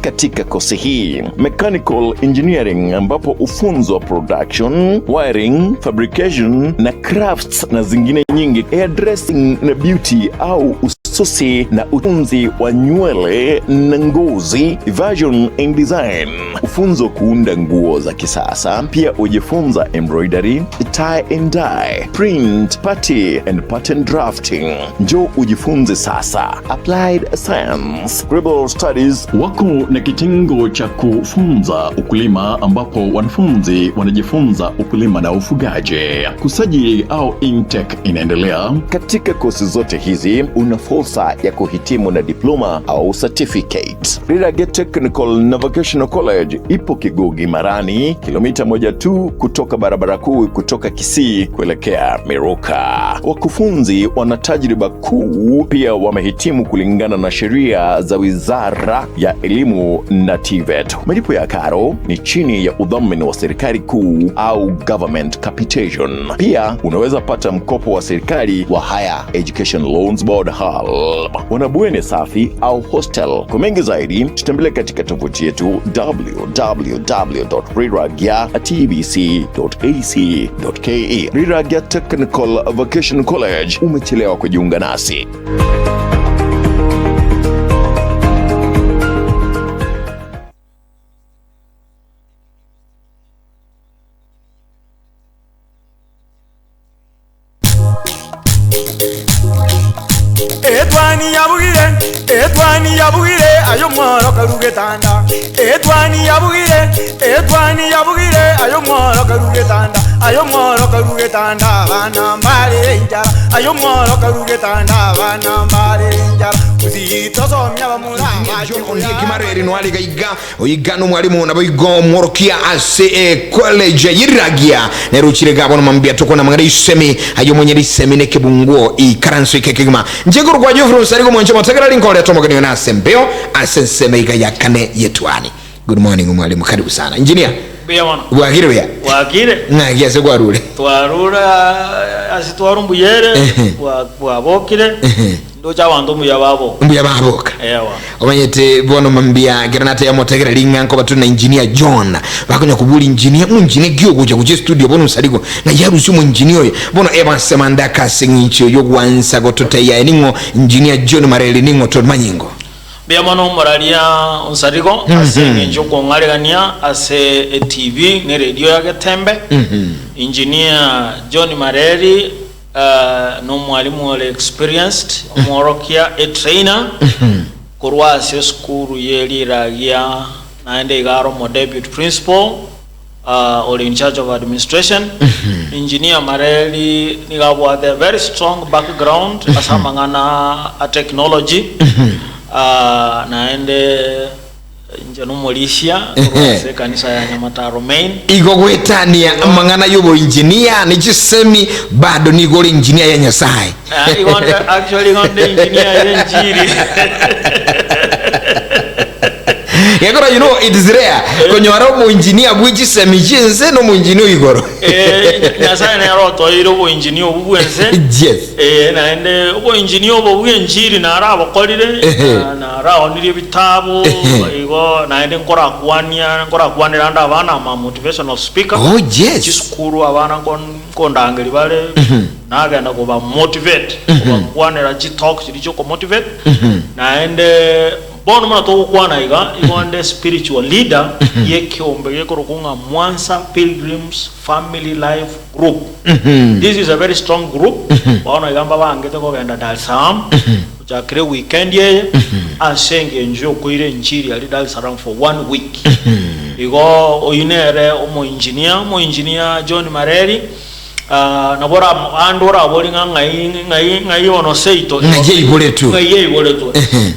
katika kosi hii: Mechanical Engineering, ambapo ufunzo wa production, wiring, fabrication na crafts na zingine nyingi, hairdressing na beauty au ususi na utunzi wa nywele na ngozi, fashion and design, ufunzo kuunda nguo za kisasa. Pia ujifunza embroidery, tie and dye, print, party and pattern drafting. Njoo ujifunze sasa. Applied Science Global Studies wako na kitengo cha kufunza ukulima, ambapo wanafunzi wanajifunza ukulima na ufugaji. Kusajili au intake inaendelea. Katika kosi zote hizi una fursa ya kuhitimu na diploma au certificate. Riragia Technical na Vocational College ipo Kigugi Marani, kilomita 1 tu kutoka barabara kuu kutoka Kisii kuelekea Miruka. Wakufunzi wana tajriba kuu, pia wamehitimu kulingana na sheria za Wizara ya Elimu na TVET. Malipo ya karo ni chini ya udhamini wa serikali kuu au government capitation. Pia unaweza pata mkopo wa serikali wa Higher Education Loans Board HAL. Wanabweni safi au hostel. Kwa mengi zaidi tutembelee katika tovuti yetu www.riragyatvc.ac.ke. Riragia Technical Vocational College, umechelewa kujiunga nasi. Etwani yabugire ayo mworo karugetanda. Etwani yabugire ayo mworo karugetanda. Ayo mworo karugetanda bana mbale njara. Ayo mworo karugetanda bana mbale njara. Uzito somya bamura Onye kimareri no ali gaiga oyigano mwalimu na boigo mworokia ase college yiragia neruchire gabo no mambia toko na mangari semi ayo mwenyeri semi ne kebunguo i karanso ikekigma njeguru kwa jofru sarigo mwancho mategera linkole tomogani na sembeo asenseme igaya kane yetwani. Good morning mwalimu, karibu sana engineer. Bia wana wagire bia wagire na giase gwarure twarura asitwarumbu yere wa bokire ndocha wandu mbuya baboka ewa omanyete bono mambia granata ya motegera linganko batu na engineer John bakonya kubuli engineer gyo kuja studio bono saligo na yaru sumo engineer bono eba semanda kasingicho yogwansa gototeya eningo engineer John Mareli ningo to manyingo bia mano moralia onsarigo ase njoko ngaregania ase TV ne radio ya Getembe. Engineer John Mareli no mwalimu wale experienced mworokia a trainer kurwa ase skuru ye Riragia naende igaro mo deputy principal or in charge of administration. Engineer Mareli nigabwa the very strong background asamangana a technology naende njano molisia kwa kanisa ya Nyamataro main igogwetania mangana yobo engineer ni jisemi bado ni gole engineer ya Nyasaye. Actually engineer ya njiri. Yagora, you know, it is rare konyora mo engineer bwiji semi jense no mo engineer igoro Nyasaye na roto iro bo engineer obwense yes naende bo engineer obo bwenjiri na arabo kolire na rao niri bitabo igo naende nkora kwanira nda abana ma motivational speaker. Oh yes, chiskuru abana kondangeli bale nagenda kuba motivate kuba kwanira chi talk chiricho ko motivate naende bono mwana toko kwana igonde spiritual leader yekiombe yekorokunga Mwansa Pilgrims Family Life Group. This is a very strong group. Bono igamba bangete ko genda Dar es Salaam uchakire weekend ye asenge njo kuire njiri ali Dar es Salaam for 1 week. Igo oyinere omo engineer John Mareli nabora andora abolinga ngai ono seito ngai iboletu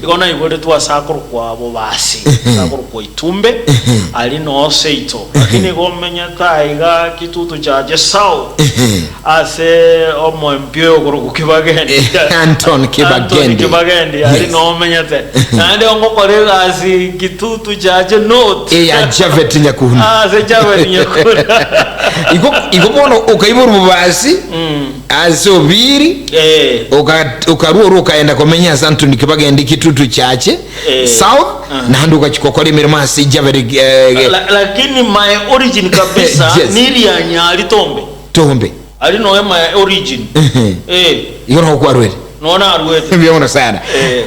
igona iboletu asakuru kwa abo basi sakuru kwa itumbe ali no seito lakini gomenya taiga kitutu cha jesao ase omo mpyo kurukibagende Anton Kibagende ali no menyate nande ongo korega asi kitutu cha note ya Javet Nyakuna se Javet Nyakuna igo bono ukaiboru obubasi asobiri ukaruo ukaenda komenya santu ndikibagenda ikitutu chache south na ndu ukachikokora imirimo asija lakini my origin kabisa niri ya nyali tombe ali no my origin yona ukwarwere nona arwete biona sana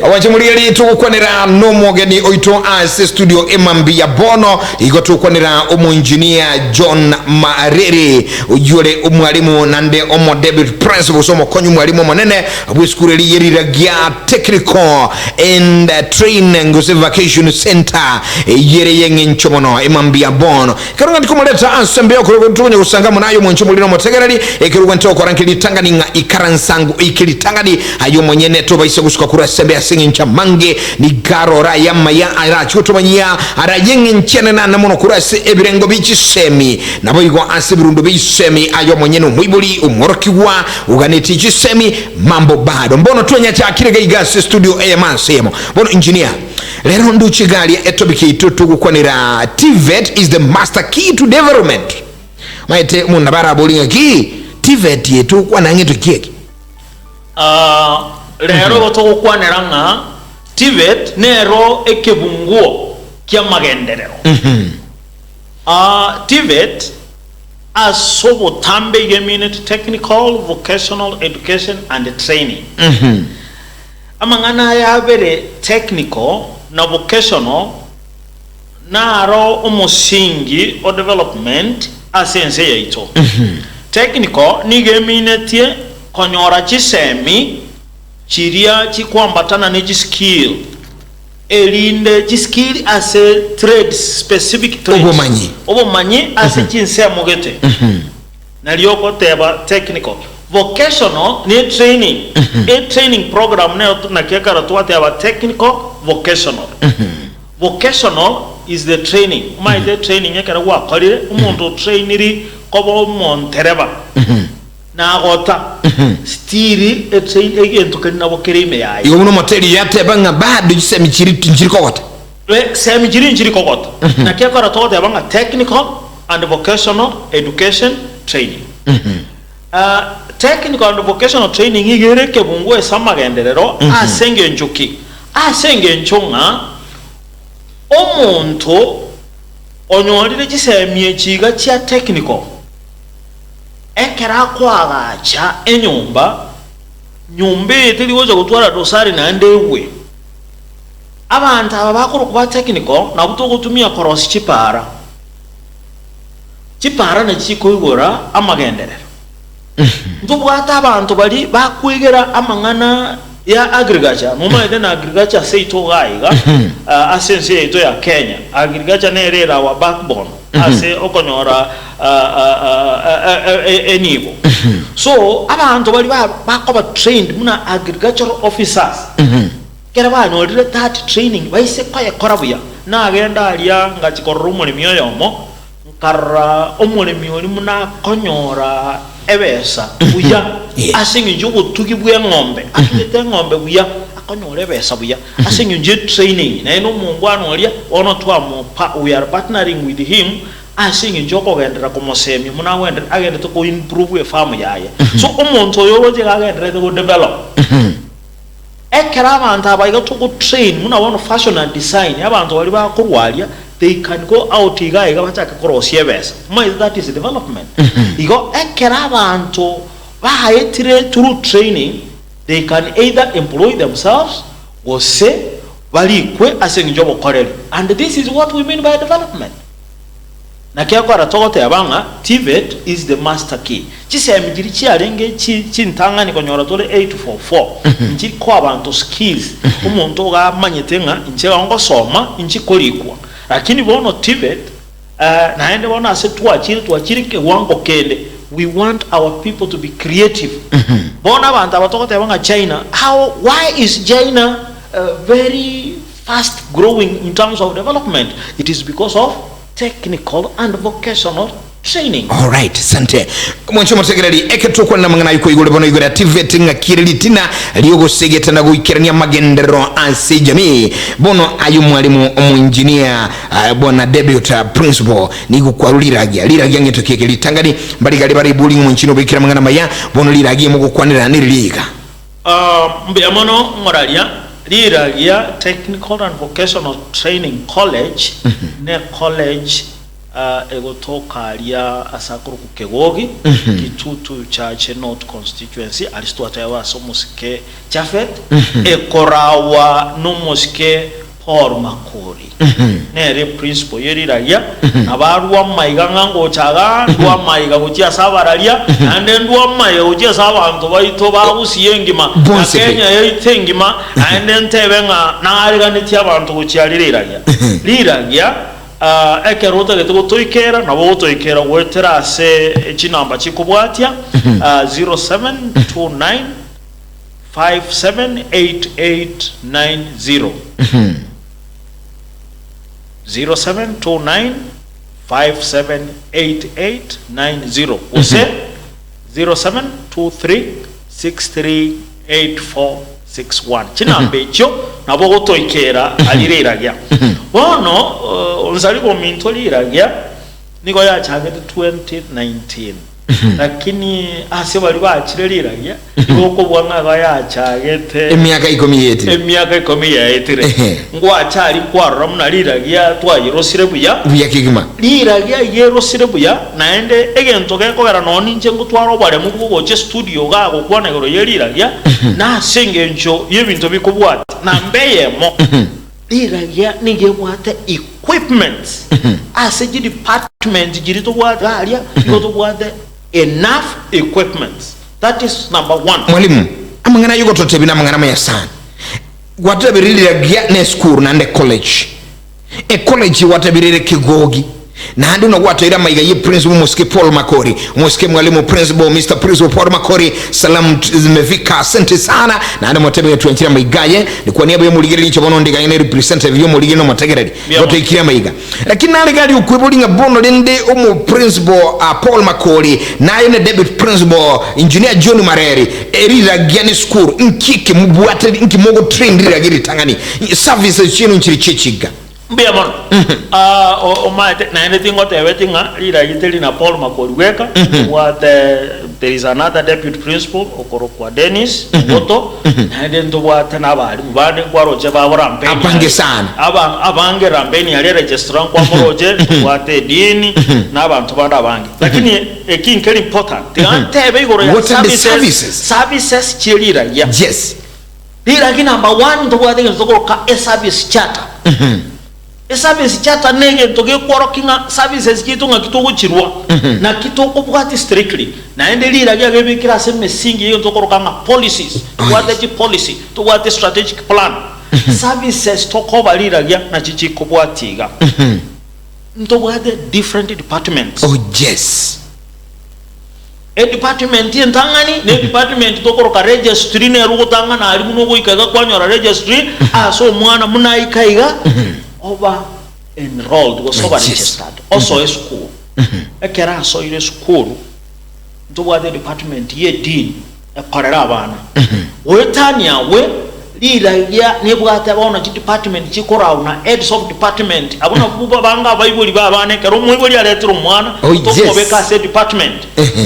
awachimuliri tukukwanira no mogeni oito as studio emambi ya bono igotukwanira engineer John Marere ujure umwalimu nande omo David principal somo konyu mwalimu monene abwiskureli Riragia Technical and Training Vacation Center yere yenge nchomono emambi ya bono karunga ndikumuleta ansembe yoko tukunye usanga munayo mwenchomuliro motegerali ekiruga ntoko rankili tangani ikaransangu ikilitangani ayo mwenyene to baise gusuka kura sembe asingi ncha mange ni garora ya maya ara chutumanya ara yenge nchene na namuno kura se ebirengo bichi semi nabo yigo asibirundo bichi semi ayo mwenyene umwibuli umorokiwa uganeti bichi semi mambo bado mbono tuenya cha kirega igasi studio semo bono engineer lero nduchigali etobiki tukukwanira TVET is the master key to development maite munabara bolinga ki TVET yetu kwanange tukieki lero batokwanira nga TVET nero ekebunguo kya magenderero TVET asobo tambe yeminute technical vocational education and training amangana ya bere technical na vocational naro umusingi o development asense yaito technical ni yeminute konyora chisemi chiria chikwambatana ne skill elinde skill as a trade specific trade obomanyi as a chinsemo gete nalioko teba technical vocational ni training a training program na kekara tuwate aba technical vocational vocational is the training the training yakara wa kale umuntu trainiri kobo montereba na gota stiri etrain agent kana bokerime yayi yo no moteri yateba nga bado gisemi chiri kokota semi chiri kokota na kekara to de banga technical and vocational education training technical and vocational training igere kebungu esamagenderero asenge nchonga omuntu onyorire gisemi ekiga kya technical ekera kwagacha enyumba eteliwoza gutwara dosari na ndewe abantu aba bakuru kuba technical na buto gutumia korosi chipara na chikoigora amagenderero ndubwata abantu bali bakwigera amangana ya agriculture mumaide na agriculture seito gaiga asense yeto ya Kenya agriculture nerera wa backbone ase okonyora enibo so abantu bali bakoba trained muna agricultural officers kera banyorire that training baise kwaye korabuya na agenda aliya ngachikorra umulimi yoyomo nkara umulimi oli muna konyora ebesa buya asingi njugo tugibwe ngombe akite ngombe buya akonyore ebesa buya asingi nje training na eno mungwano olia ono we are partnering with him asingi njoko gendera komosemi muna wende agenda to improve farm yaye so umuntu yoroje agenda to develop ekera abantu abayiga to train muna wono fashion and design abantu bali bakurwalia they can go out igaiga bataka cross yebesa that is development igo ekera abantu bahayetire through training they can either employ themselves or say balikwe asengijobo koreli and this is what we mean by development na kyakora togote abanga TVET is the master key chisemi giri chiarenge chintangani konyora tole 844 nchiri kwa abantu skills umuntu ga manyetenga nchega ngo soma nchikolikwa lakini bono TVET naende bono ase tuachiri ke wango kende we want our people to be creative bono abantu abatokote abanga China why is China very fast growing in terms of development? It is because of technical and vocational training. All right, sante. Mwancho motegereri eketokwa na mangana yuko igole bono igole activate nga kirilitina liyogo segeta na guikirania magendero ansi jamii bono ayu mwalimu engineer bona debut principal nigo kwa Riragia ngetoke litangani bali gali bari bullying mwanchino bikira mangana maya bono Riragia mugo kwanira niriliga mbe amono moralia Riragia Technical and Vocational Training College ne college egotoka alia asakuru kukegogi kitutu cha North constituency alistuata yawa somusike Chafet ekorawa nomusike Paul Makori nere principal yeriragia abarwa maiganga ngo chaga ndwa maiga kutia sabaralia ande ndwa maiga kutia sabantu baito babusiyengima Kenya yitengima ande ntebenga nariganitia abantu kutia Riragia ekeruta getugo toikera nabo toikera wetera se chinamba chikubwatia 0729 578890 0729 578890 use 0723 638461 chinambe cho nabo gotoikera aliriragia bono onzaligo minto Riragia niko ya chagete 2019 lakini ase bali bachire Riragia ngoko bwanga ya chagete emyaka 10 yaetire ngo achari kwarora muna Riragia twayirosire buya kigima Riragia yerosire buya naende egento gekogera noni nje ngutwaro bare mugugoche studio gago kwana gero Riragia na sengenjo yebinto bikubwata na mbeyemo Riragia nigebwate equipment as a department jirito bwata alia yoto bwate enough equipment. That is number one. Mwalimu amangana yuko totebina amangana maya sana watabiriragia ne school na ne college college watabirire kigogi na handi unawataira maiga ye principal Moske Paul Makori Moske mwalimu principal Mr. Principal Paul Makori salamu zimefika asante sana na handi mwatebe tuenchira maigaye ni kwa niaba ya muligiri licho bono ndiga ine representative yo muligiri no mategereri wote ikiria maiga lakini nale gali ukwebulinga bono lende omu principal Paul Makori na ine debut principal engineer John Mareri Riragia ni school nkike mbuate nkimogo train Riragia tangani services chino nchiri chechiga mbia mono omate na anything what everything Riragia na Paul Makori weka what there is another deputy principal Okorokwa Dennis Moto and then to what na bali bade kwa roje ba rampeni abange sana abange rampeni ali register kwa roje what dini na abantu banda abange lakini ekinkeri important tebe igoro ya services chiriragia yes Riragia number 1 to what they ka service charter service charter nenge toge kworokinga services kitunga kitugo chirwa na kitoko bwati strictly na ende Riragia gebikira seme singi yo tokorokanga policies what the policy to what the strategic plan services to cover Riragia na chichiko bwatiga nto what the different departments oh yes a department yentangani ne department tokoroka registry ne rugutanga na ali muno goikaga kwanyora registry aso mwana munaikaiga over enrolled was over registered also a school ekera so ile school to what the department ye dean e korera abana wetania we Riragia nebwate abona chi department chikora una heads of department abona buba banga bayibuli babane kero mwibuli aletro mwana to kobeka se department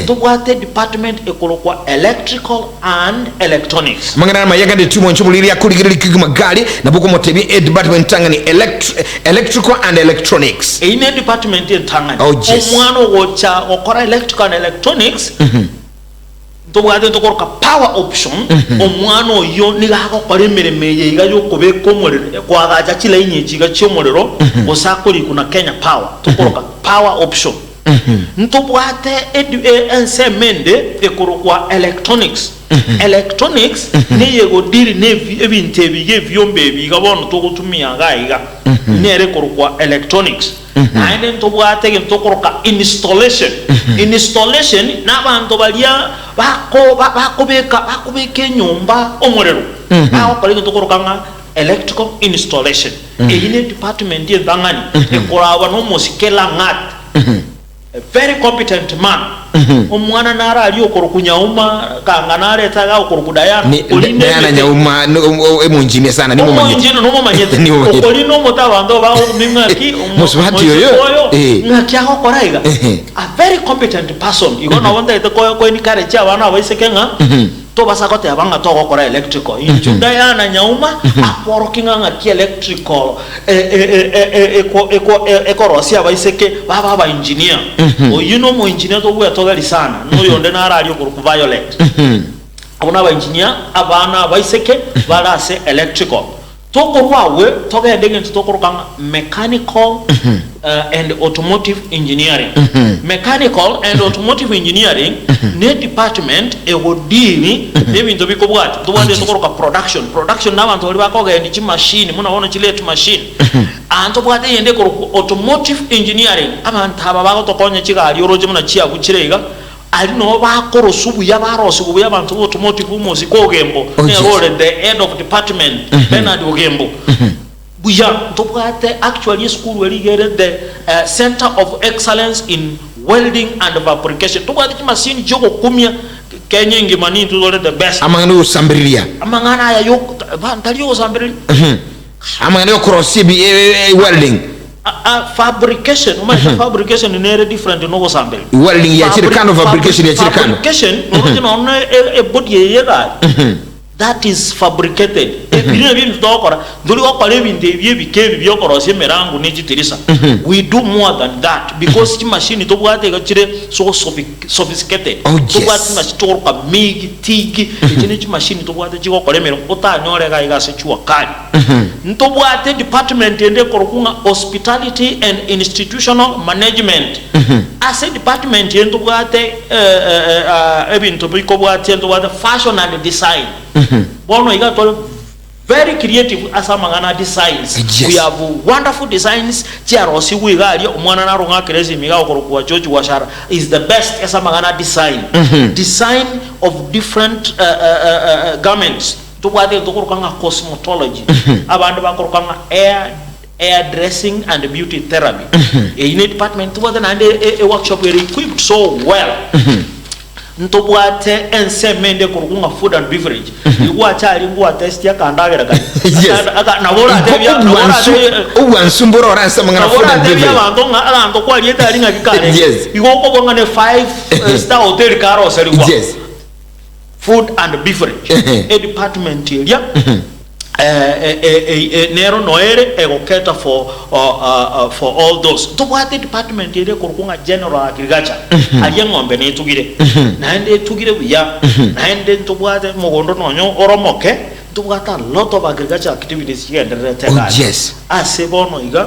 to what the department ekolokwa electrical and electronics mangana mayaga de tumo nchumuliri ya kuligiri kiguma gali na buko motebi department tangani electrical and electronics ine department tangani omwana ogocha okora electrical and electronics to bwate to koroka power option omwana yo nigako kwaremeremeye igayo kobeka omuriro kwagacha kila inyichiga cyomuriro osakuri kuna Kenya Power to koroka power option nto bwate ensemende ekorokwa electronics electronics ne yego diri ne ebintu ebige byombe bigabona to gutumia gaiga nere korokwa electronics na ende nto bwate nto koroka installation n'abantu balia bakobeka nyumba omuriro aho kali nto koroka electrical installation ine department yendangani ekoraba no mosikela ngat a very competent man. Omwana nara aliyo kurukunyauma kanga nare taga kurukudayana Diana nyauma emunjine sana nimo manyete no manyete okolino mutabando ba mimaki musubati yoyo ngaki ako koraiga a very competent person igona wanda ite ko ni kare cha bana baisekenga to basako te abanga to gokora electrical injunda yana nyauma aporokinga ngaki electrical ekorosia baiseke baba engineer o mo engineer to gwe to gali sana no yonde nara ali ku violate abona ba engineer abana baiseke balase electrical toko wawe toga endenge tokoroka mechanical and automotive engineering. Mechanical and automotive engineering ne department egodini nebintu bikobwati tubande tokoroka production nabantu bali bakoga ndi machine munaona chile machine anto bwate yende ko automotive engineering abantu aba bako tokonya chigali oroje muna chia kuchirega ali no bakoro subu yabarosu yabantu automotive umuzi kogembo ne role the head of department Bernard Ogembo buya topate actually school where get the center of excellence in welding and fabrication topate machine jogo kumya Kenya ngimani to the best amangana usambirilia amangana ya yo bantaliyo usambirilia amangana yo cross welding fabrication fabrication is different no usambiri welding ya chiri kano fabrication ya chiri kano fabrication no a body yega that is fabricated ebire bintu dokora nduri okore bintu ebike byokoro semerangu nejitirisa we do more than that because the machine to bwate gachire so sophisticated to bwate machine to ka mig tig ikini machine to bwate chikokore mero utanyore ga igase chuwa kali nto bwate department ende korokunga hospitality and institutional management as a department ende bwate ebintu biko bwate ende bwate fashion and design bono igato very creative asamangana designs. Yes. We have wonderful designs chiarosi wigali omwana naronga kerezi miga okorokuwa George Washara is the best asamangana design. Design of different garments to what they tokorokanga cosmetology abantu bakorokanga air dressing and beauty therapy in a department to what a workshop were equipped so well ntobwate ensemende kurukunga food and beverage igwa chali ngwa test ya kandagera kan aka nabora tebya uwansumbura oransa mangana food and beverage abandonga alando kwa lieta linga kikale igoko bonga ne 5 star hotel karo seliwa food and beverage a department area nero noere egoketa for all those to what the department ere kurukunga general agriculture aliye ngombe ne tugire naende tugire buya naende to what mogondo nonyo oromoke to what a lot of agriculture activities here and yes asebono iga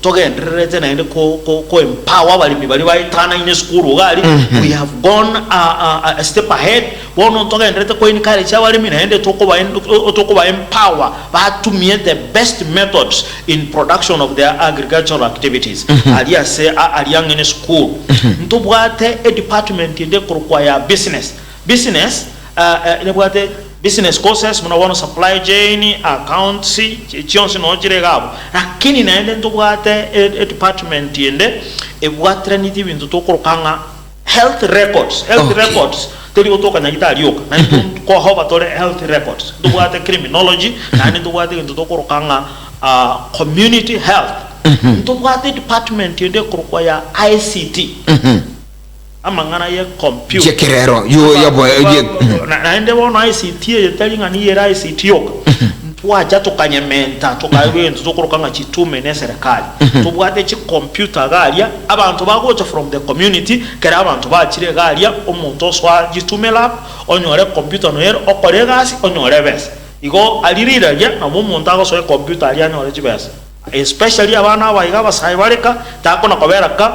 togendrete naende ko empower bali baitana in school gali we have gone a step ahead bono togendrete ko encourage abali naende tokoba empower batumie the best methods in production of their agricultural activities aliya se aliyang in school ntobwate a department inde kurkwaya business nebwate business courses muna supply chain accounts chionse no chiregabo lakini naende ntobwate a department yende ebwatre niti bintu tokorokanga health records teri otoka nyagita alioka na ko hoba tole health records ntobwate criminology na ntobwate bintu tokorokanga community health ntobwate department yende korokwaya ICT amangana ye computer jekerero yo yabo naende bona ICT yetelinga ni yera ICT yoka twaja tukanyementa tukaywenza tukorokanga chitume ne serikali tubwate chi computer galia abantu bagocha from the community kera abantu bachire galia omuntu oswa chitume lab onyore computer noyer okore gasi onyore bes igo alirira ya na omuntu agoso computer ali anyore chibesa especially abana baiga basaibareka takona koberaka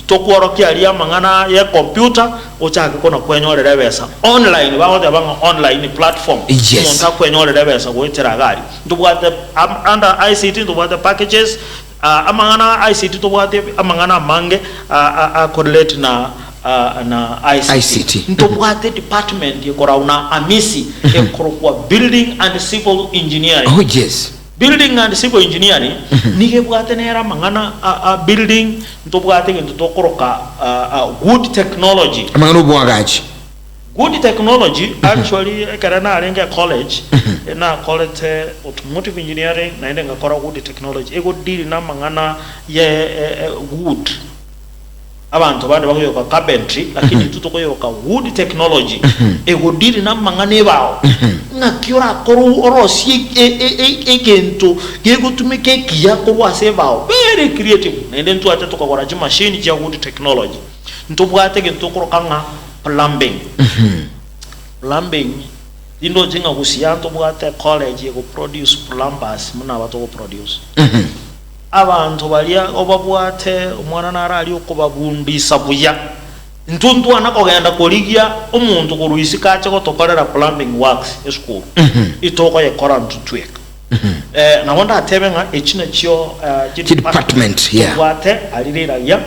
tokuorokia ali amangana ye computer ochake kona kwenyorera besa online bawote abanga online platform umuntu akwenyorera besa gwetera gari ndubwate under ICT ndubwate packages amangana ICT tubwate amangana mange correlate na ICT ntobwate department yekora una amisi ekorokwa building and civil engineering building and civil engineering nige bwate nera mangana a building nto bwate nto tokoroka good technology amangana ubwagachi good technology actually karana arenga college na college automotive engineering na ende ngakora good technology ego deal na mangana ye wood abantu bande bakoyoka carpentry lakini tutokoyoka wood technology ego deal na mangana ebao ngakiora koru orosi egento gego tumike kiya koru asebao very creative na ende ntu ate tokakora ji machine ya wood technology nto bwate gento korokanga plumbing plumbing indo jinga kusiyanto bwate college go produce plumbers muna bato go produce abantu balia obabwate omwana narali okubabumbisa buya ntuntu anakogenda koligia omuntu kuruisi kache ko tokorera plumbing works eschool itoko ye korantu tweka na wanda atebenga echina chio department yeah bwate alirira ya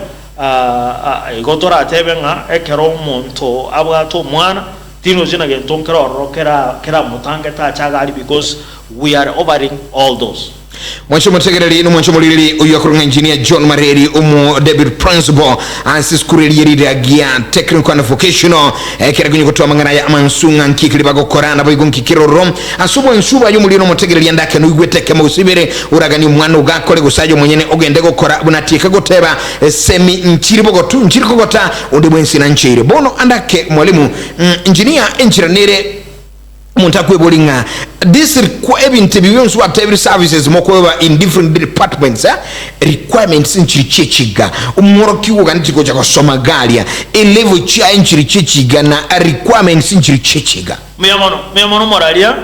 igotora atebenga ekero omuntu abwato omwana tino zina gentonkera orokera kera mutange ta chagali because we are overing all those. Mwancho mtegereri ino mwancho muliri uyakurunga engineer John Mareri umu David Principal ansis kureli Riragia technical and vocational kera kunyo kutuwa mangana ya amansunga nkikili bago korana bago nkikiro rom asubu nsuba yu mulino mtegereri yandake nuigwete kema usibire uragani mwanu ugakole gusajo mwenyene ogendego kora bunatika goteba semi nchiri bogotu nchiri kogota undibwensi na nchiri bono andake mwalimu engineer nere muntakwe bolinga this requirement to be used at every services mokoba in different departments requirements nchirichechiga umoroki uganitiko cha kusoma galia a level cha nchirichechiga na requirements nchirichechiga meyamono moralia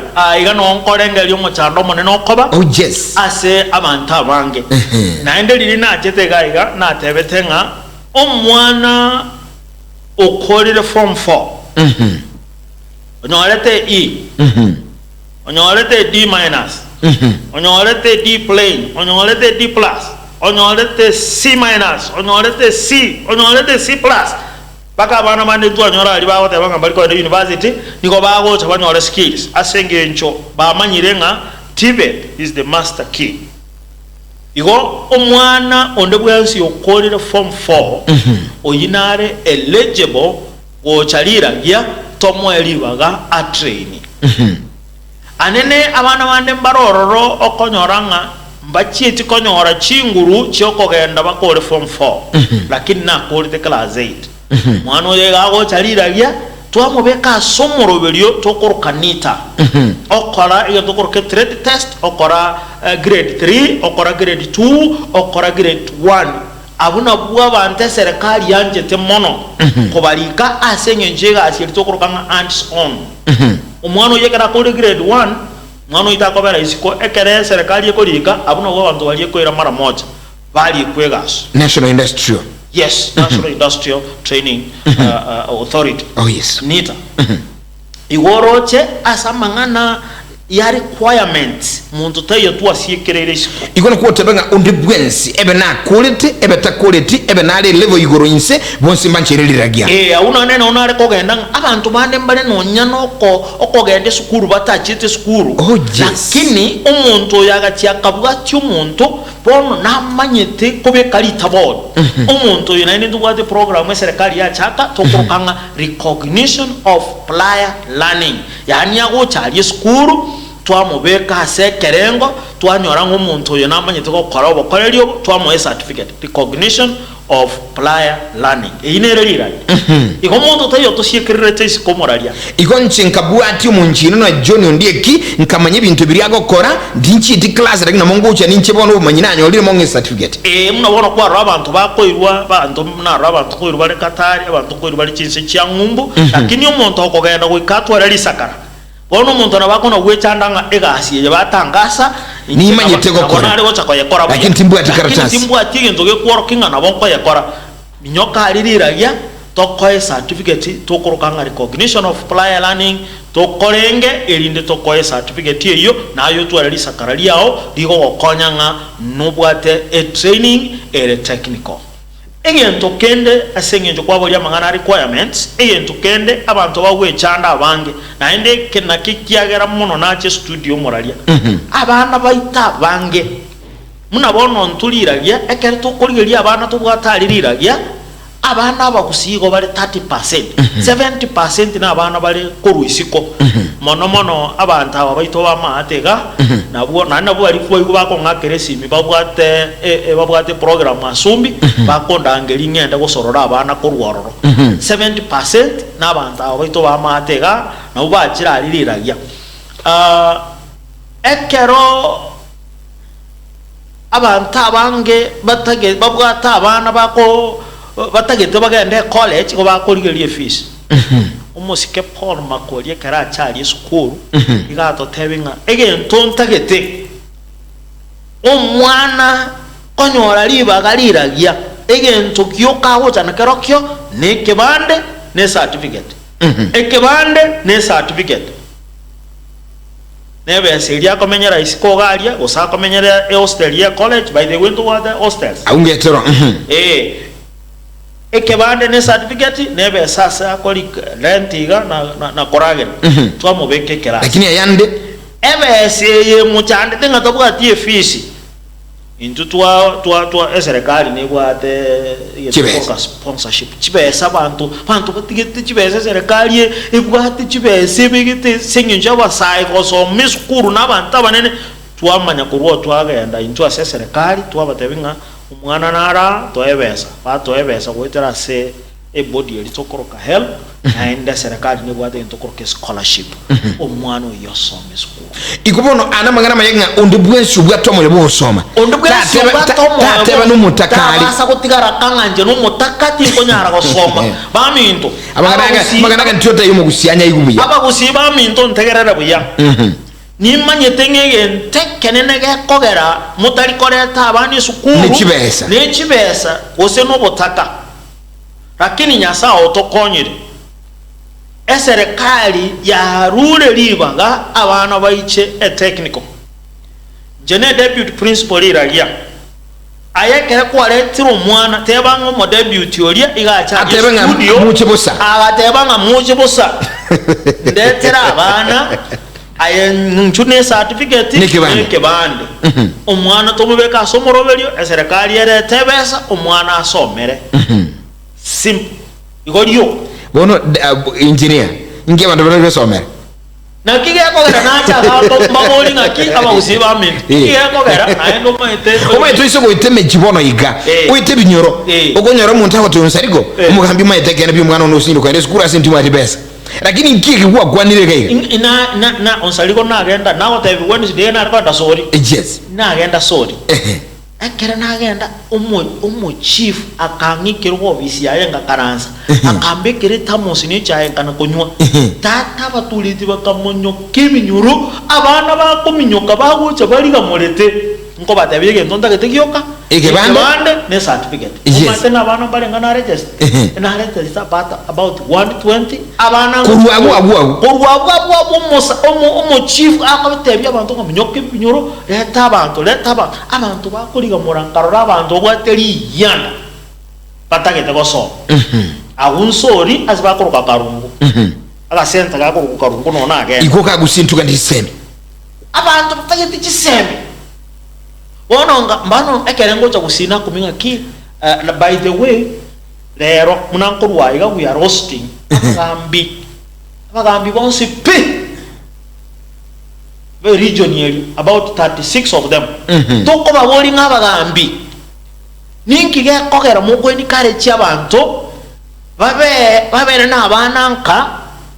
igano onkorenga lyo mochando monene okoba oh yes ase abanta bange na endelili na chetegaiga na tebetenga omwana okorire form 4 onyorete E onyorete D minus onyorete D plain onyorete D plus onyorete C minus onyorete C onyorete C plus baka bana mande tu anyora ali bawo tebanga bali ko university niko bago tabanyora skills asenge ncho ba manyirenga TVET is the master key igo omwana ondebwansi okolire form 4 oyinare eligible go chalira ya tomo elibaga a training anene abana bande mbarororo okonyoranga mbachiti konyora chinguru cyokogenda bakore form 4 lakini na kore class 8 mwana oyega go chaliragia twamubeka somoro belyo tokorokanita okora iyo tokoroke trade test okora grade 3 okora grade 2 okora grade 1 abuna bwa bante serikali yanje temono kobalika asenye njega asiri tokorokanga hands on umwana yekera kuri grade 1 mwana itakobera isiko ekere serikali yekolika abuna bwa bantu bali yekoira mara moja bali kwegas national industrial yes national industrial training authority oh yes nita igoroche asamangana ya requirements muntu tayo tu asiekerere isiko igona ko tebenga ondibwensi ebe na quality ebe ta quality ebe na level igoro inse bonsi manchire Riragia una nene onare kogenda abantu bande mbale nonyano okogende sukuru batachite sukuru oh yes lakini umuntu yagatia kabwati umuntu bono namanyete kobe kalita bod umuntu yinaine ndubwate program serikali ya chaka tokorokanga recognition of prior learning yani yago chali sukuru twamubeka asekerengo twanyora nk'umuntu yo namanyete ko kora obokoreryo twamuhe certificate recognition of prior learning inererira iko muntu tayo toshiekirire tesi komoralia iko nchinkabwati umunjino na John ondieki nkamanye bintu biri agokora ndinchi di class ragi na mongo ucha ninche bono manyinanyo liri monge certificate muna bono kwa abantu bakoirwa bantu na abantu koirwa le Katari abantu koirwa le chinse kya ngumbu lakini umuntu okogenda kwikatwa rali sakara bono muntu nabakona gwechandanga egasi ye batangasa ni manyete gokora lakini timbu ati karatasi timbu ati nzoge kworokinga nabonko yakora minyoka aliriragia tokoe certificate tokorokanga recognition of prior learning tokorenge elinde tokoe certificate eyo nayo twali sakarali yao ligo gokonyanga nobwate a training a technical egento kende asengenjo kwa boli amangana requirements egento kende abantu bawe chanda abange naende kena kikiagera muno nache studio moralia abana baita bange muna bono ntuliragia ekere tukurigeria abana tubwataliriragia abana bakusigo bali 30% 70% na abana bali kuruisiko mono abantu aba baito bamatega nabwo nabo bali kuba bako ngakeresimi babwate program asumbi bakondangeri ngenda gusorora abana kurwororo 70% na abantu aba baito bamatega nabo bakira aliriragia ekero abantu abange batage babwata abana bako batagete bagende college ko bakorigerie fees umusike Paul makorie kara chali school igato tebinga egento ntagete omwana konyora libagaliragia egento kyoka gochana kerokyo ne kebande ne certificate ekebande ne certificate nebe seria komenyera isiko garia osakomenyera Australia college by the way to the hostels aungetero ekebande ne certificate nebe sasa koli rentiga na korage twamubeke kera lakini ayande ebe seye muchande tenga tobwatie fees into twa serikali ne bwate yetuka sponsorship chibesa bantu batigete chibesa serikali ebwate chibesa bigite sengenja basai koso miskuru nabantu abanene twamanya kurwo twagenda into serikali twabatebinga umwana nara toebesa batoebesa kwetera se body elitokoroka help naenda serikali ne bwate intokoroka scholarship umwana yosome school ikubono ana magana mayenga ondubwensu bwatomo lebo osoma tateba numutakali basa kutigara kanganje numutakati konyara gosoma baminto magana ntiyota yumo gusianya igumuya aba gusiba minto ntegerera buya nimanye tengege ntekenene gekogera mutari koreta abani sukuru ne chibesa ose no botaka lakini nyasa otokonyire eserikali ya rule libaga abana baiche technical jene deputy principal iragia ayekere kwaletiro mwana tebango mo deputy olia igacha studio muchibusa agatebanga muchibusa ndetera abana ayenchune certificate nekebande omwana tomubeka asomoroberio eserikali ere tebesa omwana asomere simple igorio bono engineer nge bantu bano besomera na kige yakogera nacha abantu baboli ngaki abagusiba min kige yakogera naendo maite iso boiteme kibono iga oite binyoro ogonyora muntu abatonzarigo umugambi maite kene bi mwana onosindi kwende skura sinti mwa tibesa lakini nkiki kwa kwanire kaiga na onsaliko na agenda na otevi Wednesday na arkwenda sorry yes na agenda sorry akera na agenda umu chief akangikirwa ofisi yaye ngakaranza akambekere tamosi ni chaye kana kunywa tata batuliti bakamonyo kiminyuru abana bakominyoka bagucha bali gamorete nko batabige ntonda getegioka ekebande ne certificate umatena abana bali ngana register na register about 120 abana kurwabu musa umu chief akabatebya abantu kominyoka kiminyuru leta abantu bakuriga murankarora abantu bwateri yana batagete goso agunsori azibakoroka karungu agasenta gakoroka karungu nona agenda ikoka gusintuka ndiseme abantu batagete chiseme wononga mbano ekerengo cha kusina kuminga ki by the way lero munankorwa iga we are hosting abagambi bonse pe very regionally about 36 of them toko baboli ngabagambi ninki gekogera mugweni kare cy'abantu babe na abananka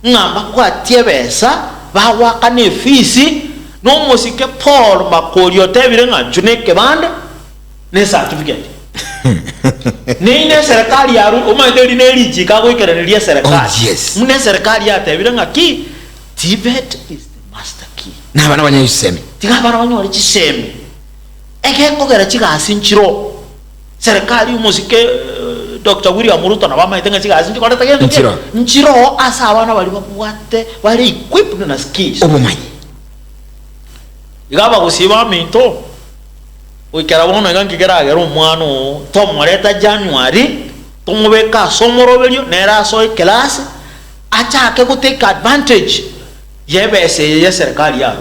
ngamba kwatiebesa bawaka ne fisi no musike Paul makorio tebire ngajune kebande ne certificate ne serikali yaru umaideli ne liji ka goikereria serikali mune serikali ya tebire ngaki Tibet is the master key na bana banyiseme tiga bana banyore chiseme eke kogera chigasinchiro serikali umusike Dr. William Ruto na bama itenga chigasinchiro kwa tagendo nchiro asa abana bali babwate bali equipped na skills obumanyi igaba gusiba minto wikara bono iganki geragera omwana tomoreta January tomubeka somoroberio nera so class achake go take advantage yebese ya serikali yao.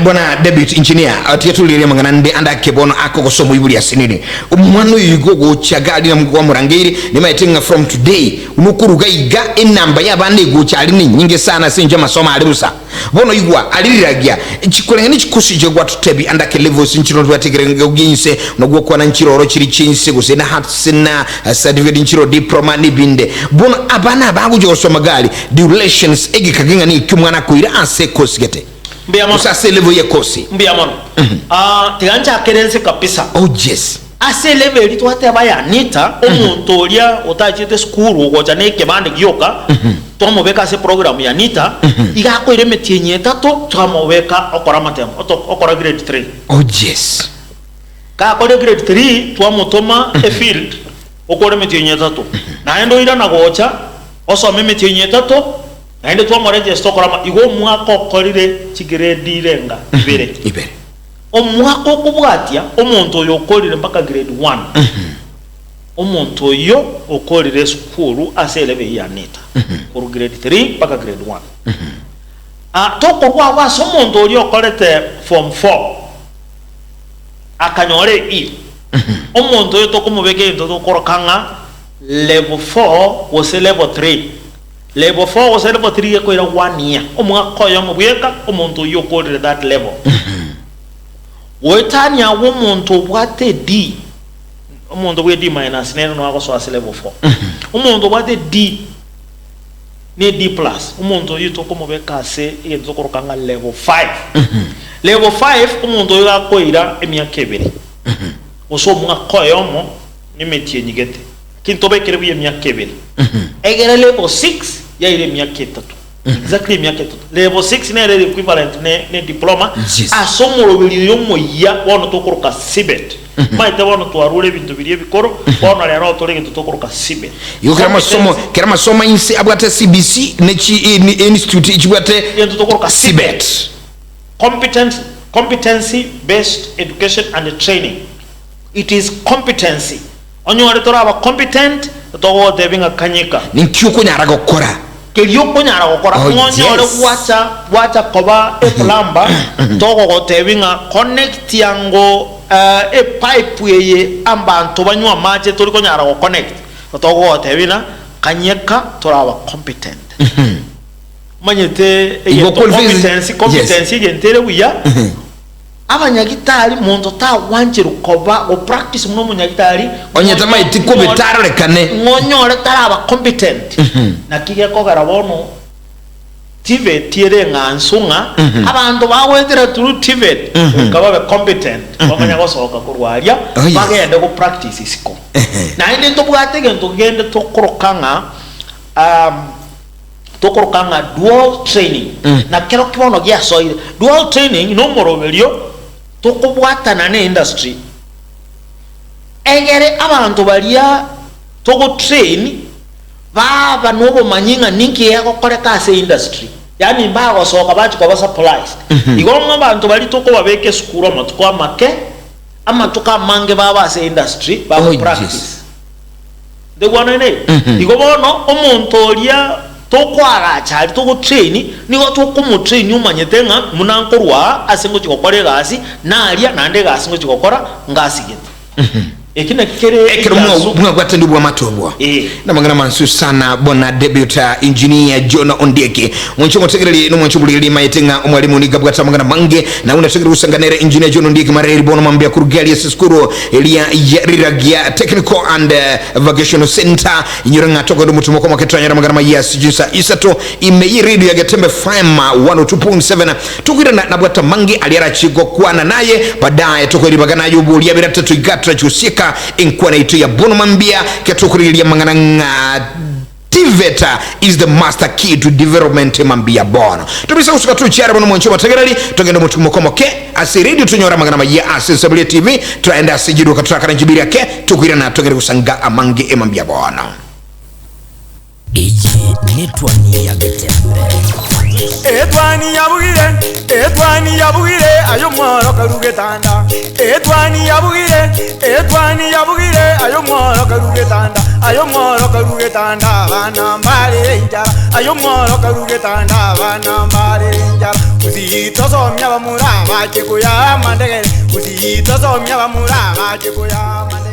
Bona Deputy Engineer atiyatulire mangana ndi anda kebono ako gosomo ibuli asinini umwana yugo go chagali na mugwa murangiri ni maitinga from today unukuruga iga enamba yabande go chali ni nyinge sana sinje masoma alibusa bono igwa aliriragia chikolenge ni chikusije gwa tutebi anda ke level sinchiro twategerenge uginse nogwo kwa nchiroro chiri chinse gusena hatsina certificate nchiro diploma ni binde bono abana baguje gosoma gali durations egi kaginga ni kumwana kuira ase kosigete Ase level ye kosi. Mbiamono. Tigancha kerense kapisa. Oh yes. Ase level itu hata baya nita omuntu olia otachite school ugoja neke bande gyoka. Tomo beka ase program ya nita igako ire metienye tato tomo beka okora matem okora grade 3. Oh yes. Ka okora grade 3 tomo toma a field okora metienye tato. Na endo ira na gocha osome metienye tato. Naende tuwa register korama igo mwako okorire grade irenga ibere omwako okubwatia omuntu oyo okorire mpaka grade 1 omuntu oyo okorire school ase level ya neta or grade 3 mpaka grade 1 toko kwa so omuntu oyo okorete form 4 akanyore omuntu oyo tokumubeke into tokorokanga level 4 wose level 3 level 4 was level 3 yakoira 1 year omwako yo mubweka omuntu yokorire that level wetanya womuntu obwate D omuntu bwe D minus neno nako so ase level 4 omuntu obwate D ne D plus omuntu yito komubeka ase yenzo korokanga level 5 level 5 omuntu yo akoira emyaka 2 oso mwako yo mo nimetie nyigete kintobe kire bye myaka 2 egera level 6 ya ile myaka 3 exactly myaka 3 level 6 na ile equivalent ne diploma asomoro biliyo moya wono tokoroka sibet maite wono twarure bintu biriye bikoro wono lero tolege tokoroka sibet yo kera masomo insi abwate CBC ne chi institute ichwate yento tokoroka sibet competency based education and training. It is competency onyo tora aba competent to devinga kanyika ninkyuko nyara gokora kelyuko nyara gokora onyo ole wacha koba e plamba to go devinga connect yango e pipe yeye ambantu banywa mache tori ko nyara go connect to go devina kanyika tora aba competent manyete competency gentere wiya abanyagitari muntu ta wanje rukoba o practice muno munyagitari onyeta maiti ko bitare kane ngonyore taraba competent na kige ko garabono tive tiere ngansunga abantu bawetera turu tive kaba be competent bamanya gosoka kurwaria bagende ko practice isiko na inde to bwatege to gende to korokanga dual training na kero kibono gya soire dual training no moroberio tokubwatana ne industry egere abantu balia toko train baba nobo manyinga ninki yako koreka se industry yani mbago soka bachi kwa supplies igomba abantu bali toko babeke skuru amatuko amake amatuka mange baba se industry baba practice de gwanene igobono omuntu olia tokwara chali toko train nigo tokumu train umanyetenga munankorwa asingo chikokore gasi nalia nande gasi ngo chikokora ngasi gete ekina kikere mwa gwatende bwa matobwa na mangana mansu sana bona Deputy Engineer John Ondieki mwencho motegereri no mwencho buliri mayetenga omwalimu ni gabwata mangana mange na unategera usanganere Engineer John Ondieki mareri bono mambia kurugali seskuru elia Riragia Technical and Vocational Center inyuranga toko ndo mutumo kwa ketanya mangana mayasi jinsa isato imei radio ya Getembe FM 102.7 tukwira na bwata mange aliara chiko kuana naye baadaye toko ilibagana yubu ya birata tuigatra chusika inkwana itu ya bono mambia ketokurilia mangana Tiveta is the master key to development mambia bono tubisa usuka tu chiara bono mwancho mategerali togenda mutumo komoke asi radio tunyora mangana ya Accessible TV tuenda asijidu katraka na njibiri yake tukwira na togere usanga amange mambia bono netwani ya Getembe. Etwani yabugire ayo mworo karugetanda. Etwani yabugire ayo mworo karugetanda. Ayo mworo karugetanda bana mbare njara. Ayo mworo karugetanda bana mbare njara. Uzito somya bamura baje kuya mandegere. Uzito somya bamura baje kuya mandegere.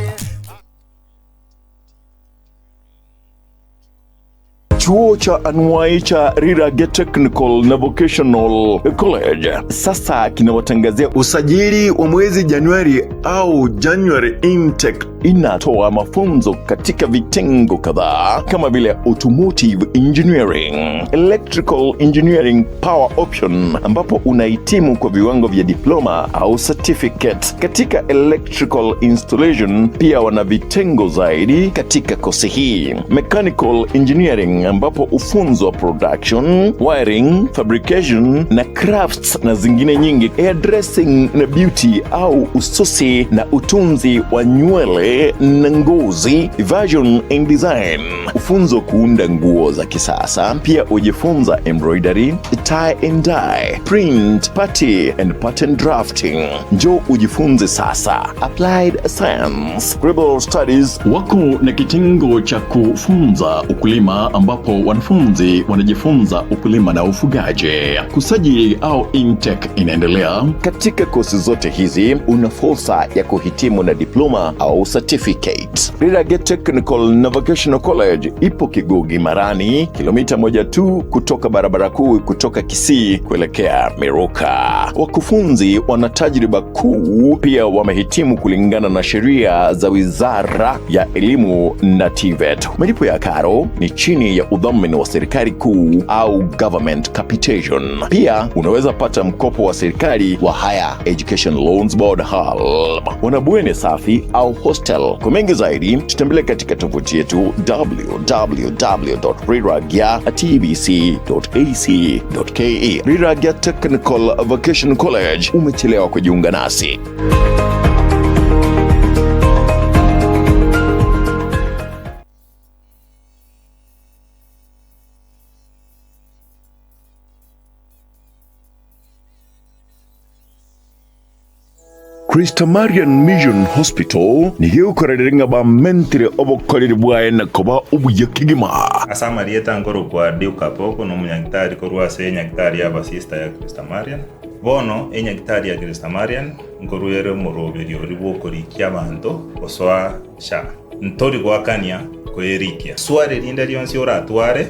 Chuo cha anuwai cha Riragia Technical na Vocational College sasa kinawatangazia usajili wa mwezi Januari au January intake. Inatoa mafunzo katika vitengo kadhaa kama vile automotive engineering, electrical engineering power option, ambapo unahitimu kwa viwango vya diploma au certificate. Katika electrical installation pia wana vitengo zaidi katika kosi hii. Mechanical engineering, ambapo ufunzo wa production, wiring, fabrication na crafts na zingine nyingi. Hairdressing na beauty au ususi na utunzi wa nywele na ngozi, fashion and design. Ufunzo kuunda nguo za kisasa. Pia ujifunza embroidery, tie and dye, print, party and pattern drafting. Njoo ujifunze sasa. Applied science, global studies. Wako na kitengo cha kufunza ukulima, ambapo wanafunzi wanajifunza ukulima na ufugaji. Kusajili au intake inaendelea. Katika kosi zote hizi una fursa ya kuhitimu na diploma au certificate. Riragia Technical na Vocational College ipo Kigugi Marani, kilomita 1 tu kutoka barabara kuu kutoka Kisii kuelekea Miruka. Wakufunzi wana tajriba kuu, pia wamehitimu kulingana na sheria za Wizara ya Elimu na TVET. Malipo ya karo ni chini ya udhamini wa serikali kuu au government capitation. Pia unaweza pata mkopo wa serikali wa Higher Education Loans Board HALB. Wana bweni safi au hostel. Kwa mengi zaidi tutembelee katika tovuti yetu www.riragiatvc.ac.ke. Riragia Technical Vocational College, umechelewa kujiunga nasi. Christamarian Mission Hospital niyo koreringa ba mentire obokoriri bwaye na koba ubuyakigima. Asamarieta ngoro kwa diuka poko no munyagitari korwa se nyagitari aba sister ya Christamarian. Bono enyagitari ya Christamarian ngoro yere muroberi oribo korikia bantu oswa sha. Ntori gwakania ko erikia. Sware rinda lyonsi oratware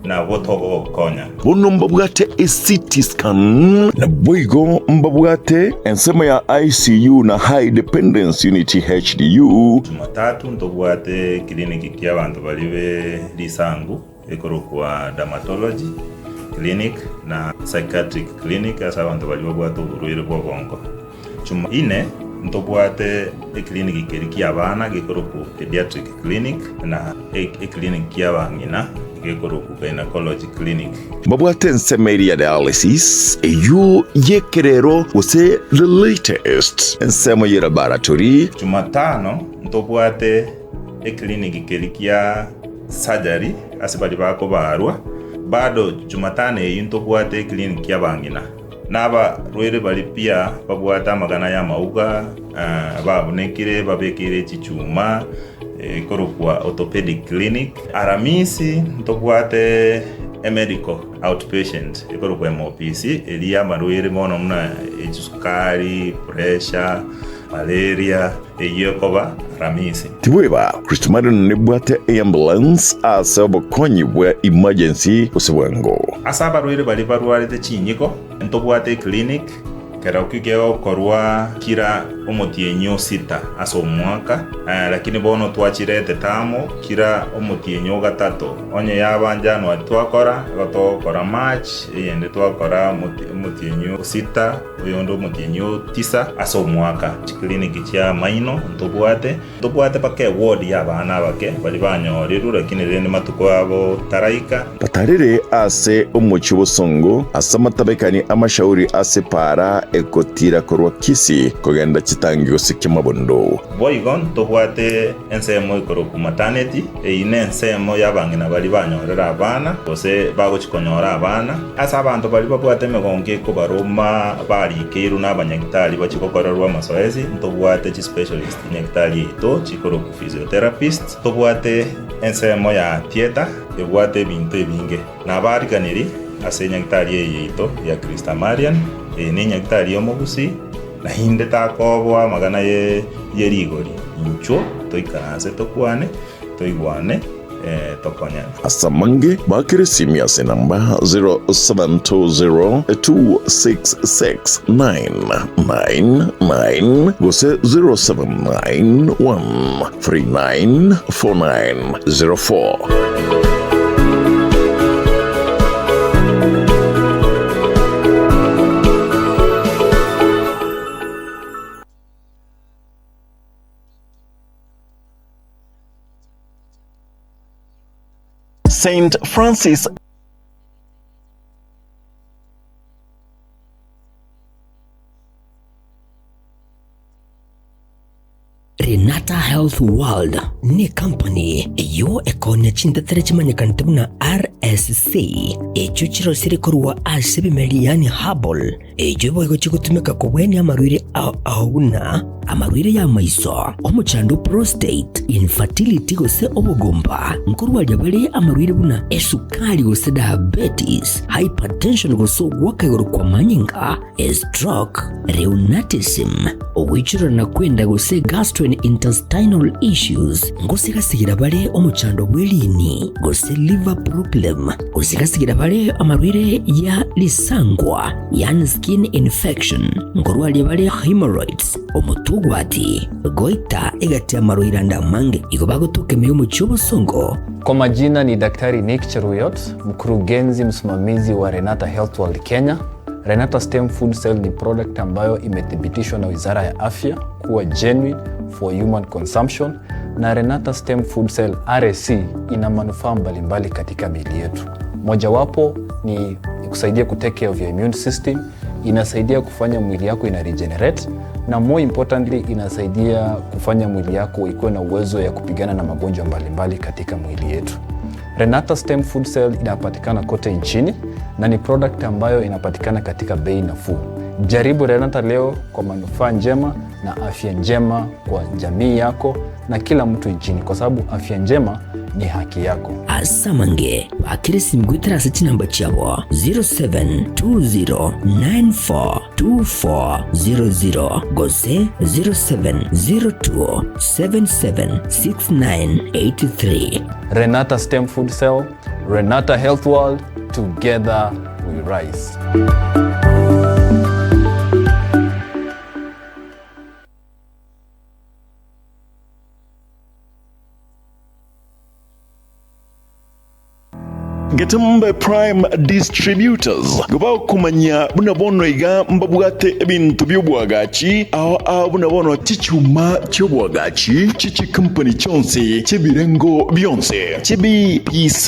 na botogo konya. Bono mbabwate CT scan na boigo mbabwate ensema ya ICU na high dependence unit HDU. Jumatatu ntobwate kliniki kia bantu balibe lisangu ekoro kwa dermatology clinic na psychiatric clinic asa bantu balibe bwato uruire bwa bongo. Juma ine ntobwate kliniki kerikia abana gekoro ku pediatric clinic na clinic kia bangina gynecology clinic. Mbabwate ensema ya dialysis eyu yekerero wose the latest ensema ya laboratory. Jumatano ntobwate kliniki kerikia surgery asibali bako barwa. Bado Jumatano eyu ntobwate kliniki ya bangina naba rwere bali pia babwata magana ya mauga babunekire babekire chichuma korokwa orthopedic clinic. Aramisi ntobwate medical outpatient korokwa MOPC elia marwere mono muna sukari, pressure, malaria eyokoba Aramisi. Tibweba Christamarian nebwate ambulance asaba konyibwe emergency usibwengo. Asaba rwere bali barware te chinyiko ntobwate clinic kera ukigeo korwa kira omotienyo 6 aso mwaka lakini bono twachirete tamo kira omotienyo 3 onye yabanja no twakora gotokora match yende twakora omotienyo 6 oyondo omotienyo 9 aso mwaka kliniki kia maino ntobwate pake ward yabana bake bali banyoreru lakini rene matuko abo taraika patarire ase omuchibo songo asamatabekani amashauri ase para ekotira korwa Kisii kogenda chitangi gosikia mabondo. Boigon tobwate ensemo ikoro ku maternity ine ensemo yabangina bali banyorera abana gose bagochikonyora abana asa abantu bali babwate megonge ko baroma bali keiru n'abanyagitari bachikokorerwa masoezi tobwate chi specialist nyagitari to chikoro ku physiotherapist tobwate ensemo ya theater ebwate bintu ebinge nabariganiri ase nyagitari yeito ya Krista Marian ni nyagitari yomogusi na hinde takobwa magana yerigori incho toikaranse tokwane toigwane tokonyana asamange bakirisi ase namba 0720266999 gose 0791394904. Saint Francis Renata Health World ni company yo ekonya chindatere chimanyakantibu na RSC echo chiro sirikorwa asibimeli yani herbal ejo boigo chikutumika kuweni amarwire auna amarwire ya maiso omuchando prostate infertility gose obugumba nkorwa jabali amarwire buna esukali gose diabetes hypertension gose wakayoro kwa manyinga stroke rheumatism owichiro na kwenda gose gastrointestinal issues gose kasigira bale omuchando bwelini gose liver problem gose kasigira bale amarwire ya lisangwa yani skin infection nkorwa jabali hemorrhoids omutugwati goita egati amarwira ndamange ikobago tukemeye muchobo songo. Kwa majina ni Daktari Nick Cheruyot, mkurugenzi msimamizi wa Renata Health World Kenya. Renata Stem Food Cell ni product ambayo imethibitishwa na Wizara ya Afya kuwa genuine for human consumption, na Renata Stem Food Cell RSC ina manufaa mbalimbali katika miili yetu. Mojawapo ni kusaidia kutake care of your immune system, inasaidia kufanya mwili yako ina regenerate, na more importantly inasaidia kufanya mwili yako ikuwe na uwezo ya kupigana na magonjwa mbalimbali katika mwili yetu. Renata Stem Food Cell inapatikana kote nchini na ni product ambayo inapatikana katika bei nafuu. Jaribu Renata leo kwa manufaa njema na afya njema kwa jamii yako na kila mtu nchini, kwa sababu afya njema ni haki yako. Asamange bakirisi mgwitara sati namba chabo 0720942400 gose 0702776983. Renata Stem Food Cell, Renata Health World, together we rise. Getembe Prime Distributors gaba kumanya bunabono iga mbabwate ebintu by'ubwagachi aho bunabono chichuma cy'ubwagachi chichi company cyonse chibirengo byonse chibi PC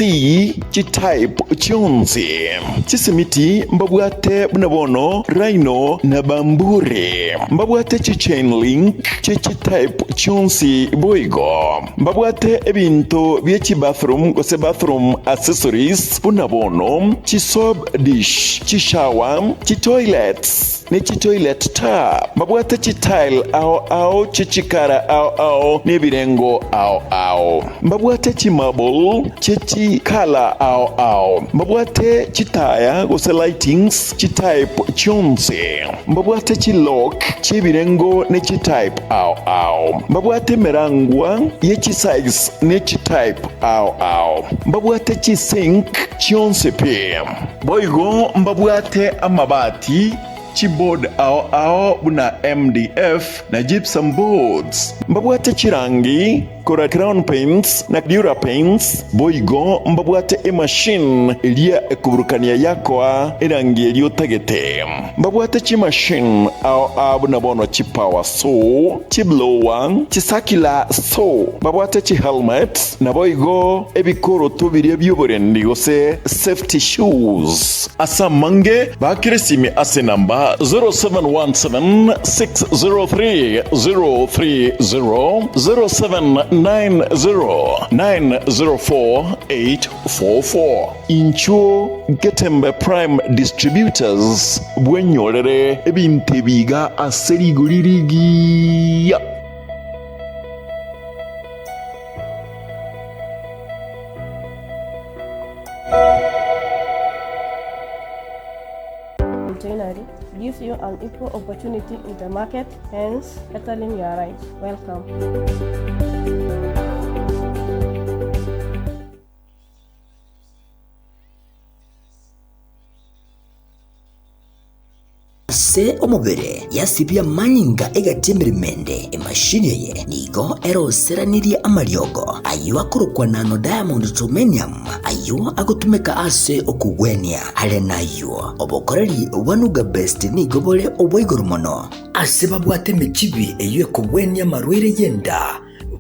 type cyonse chisimiti mbabwate bunabono Rhino na Bambure mbabwate chain link type cyonse boigo mbabwate ebintu by'chi bathroom gose bathroom accessories bunabono chisob dish chishawa chitoilets ne chitoilet tap mbabwate chitile ao chichikara ao nebirengo ao mbabwate chimable chichikala ao mbabwate chitaya gose lightings chitype chonse mbabwate chilock chibirengo ne chitype ao mbabwate merangwa yechisize ne chitype ao mbabwate chisink chionse pe boigo mbabwate amabati chibod ao buna MDF na gypsum boards mbabwate chirangi kora Crown Paints na Dura Paints boigo mbabwate machine ilia ekuburukania yakwa irangi eliotagete mbabwate chi machine au abu na bono chi power so chi blower chi sakila so mbabwate chi helmet na boigo ebikoro tubiri by'uburendi gose safety shoes asa mange bakiresimi ase namba 0717 603 030 0790904844 incho Getembe Prime Distributors bwenyorere ebinte biga aserigulirigiya. Veterinary gives you an equal opportunity in the market, hence settling your rights. Welcome. Se omubere yasibia manyinga egatemerimende emashini ye nigo eroseranirie amariogo ayo akorokwa nano diamond titanium ayo agotumeka ase okugwenia ale nayo obokoreri wanuga best nigo bole oboigoro mono ase babwate mechibi eyo ekugwenia marwere yenda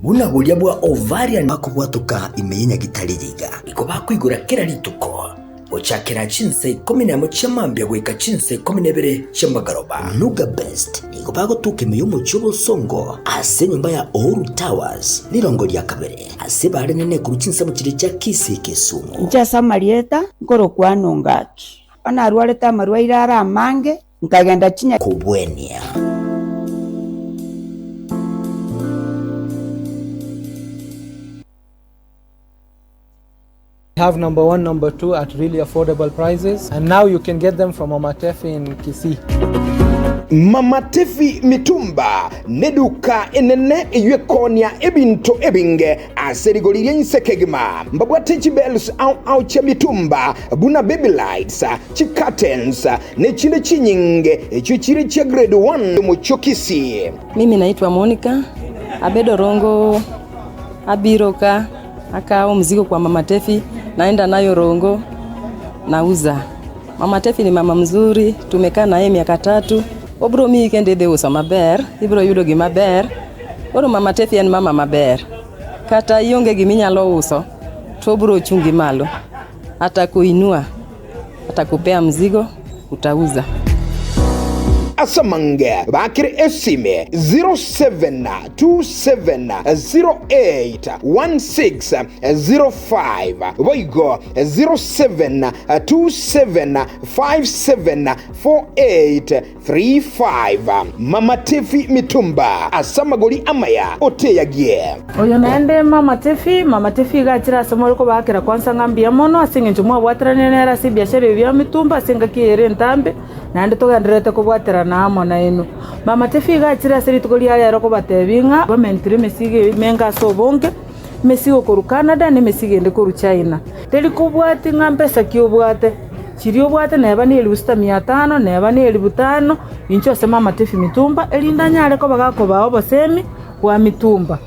buna bulya bwa ovarian bakubwatuka imenya gitaririga iko bakwigura kera rituko ochakera chinse 11 chamambya gweka chinse 12 chambagaroba nuga best iko bagotuka imiyumo chubo songo ase nyumba ya Oru Towers lirongo lya kabere ase bare nene ku chinse mu kire cya Kisii Kisumu ncha samarieta ngoro kwanongaki ona arwareta marwaire ara mange nkagenda chinya kubwenia. Have number 1, number 2 at really affordable prices, and now you can get them from Mama Tefi in Kisii. Mama Tefi mitumba neduka enene eyekonia ebinto ebinge aserigolirie nsekegema mbabwate chibels au cha mitumba buna baby lights chi curtains ne chine chinyinge echo chire cha grade 1 mu Kisii. Mimi naitwa Monica Abedo Rongo abiroka akao mzigo kwa Mama Tefi naenda nayo Rongo nauza. Mama Tefi ni mama mzuri, tumekaa naye miaka 3. Obro mi kende de uso maber, ibro yudo gima ber. Oro Mama Tefi en mama maber. Kata ionge giminyalo uso, to obro chungi malo. Atakuinua, atakupea mzigo, utauza. Asamange bakire esime 0727081605 boigo 0727574835 Mama Tefi mitumba asamagoli amaya oteyagie oyo naende Mama Tefi gachira somoriko bakira kwanza ngambia mono asinge njumwa bwatranenera si biashara bya mitumba asinga kiere ntambe nande toganderete kubwatira namo na ino Mama Tefi gachira seri tukoli ali aroko batebinga bamentire mesige menga sobonge mesigo koru Canada ne mesige ende koru China teli kubwati ngambesa kiobwate chiri obwate neba ni 1500 neba ni 5000 incho se Mama Tefi mitumba elinda nyale ko bagakoba obosemi kwa mitumba.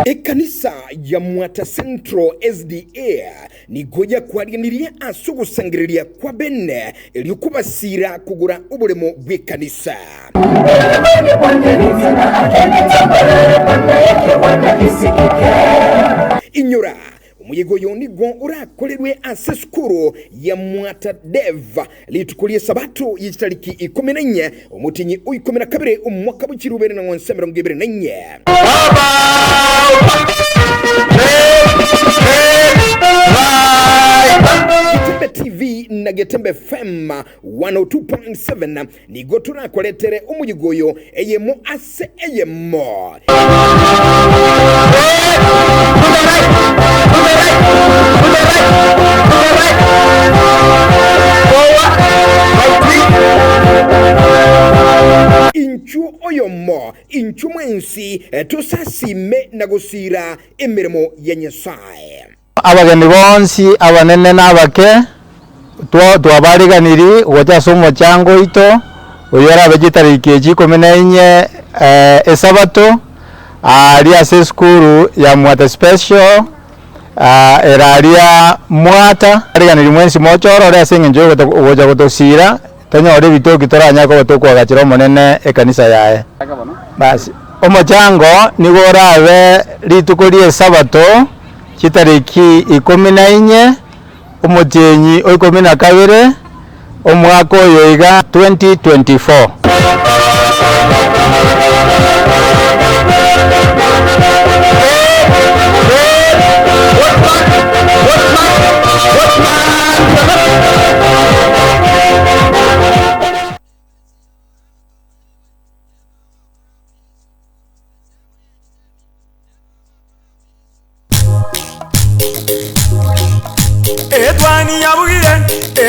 Ekanisa ya Mwata Central SDA ni goja kwarianiria asugusangiriria kwa bene eliyokubasira kugura obulemo bw'ekanisa. Inyura umuyigo yonigo urakolerwe aseskuru ya Mwata Dev litukulie sabato yitariki 14 umutinyi 12 umwaka w'ikirubere na 2024. Getembe TV na Getembe FM 102.7 ni gotura koletere umuyigoyo eyemo ase eyemo. inchu oyomo inchu mwensi tusasime na gusira emirimo ya Nyasaye. Abageni bonsi abanene n'abake twabariganiri gocha somo chango ito oyora vegetariki G14 esabato ali ase skuru ya Mwata special eraria Mwata ariganiri mwensi mochoro ore asinge njogo gocha gotosira tonyore bitoki toranya ko batokwa monene ekanisa yae basi omochango nigorabe litukuri esabato chitariki 14 omojenyi 12 omwaka oyo iga 2024.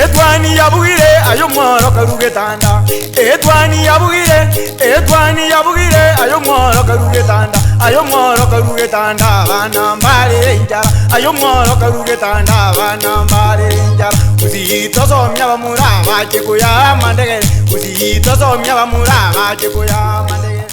Etwani yabugire ayo mworo karugetanda. Etwani yabugire ayo mworo karugetanda. Ayo mworo karugetanda bana mbale njara. Ayo mworo karugetanda bana mbale njara. Uzito somya bamura baje kuya mandege. Uzito somya bamura baje kuya mandege.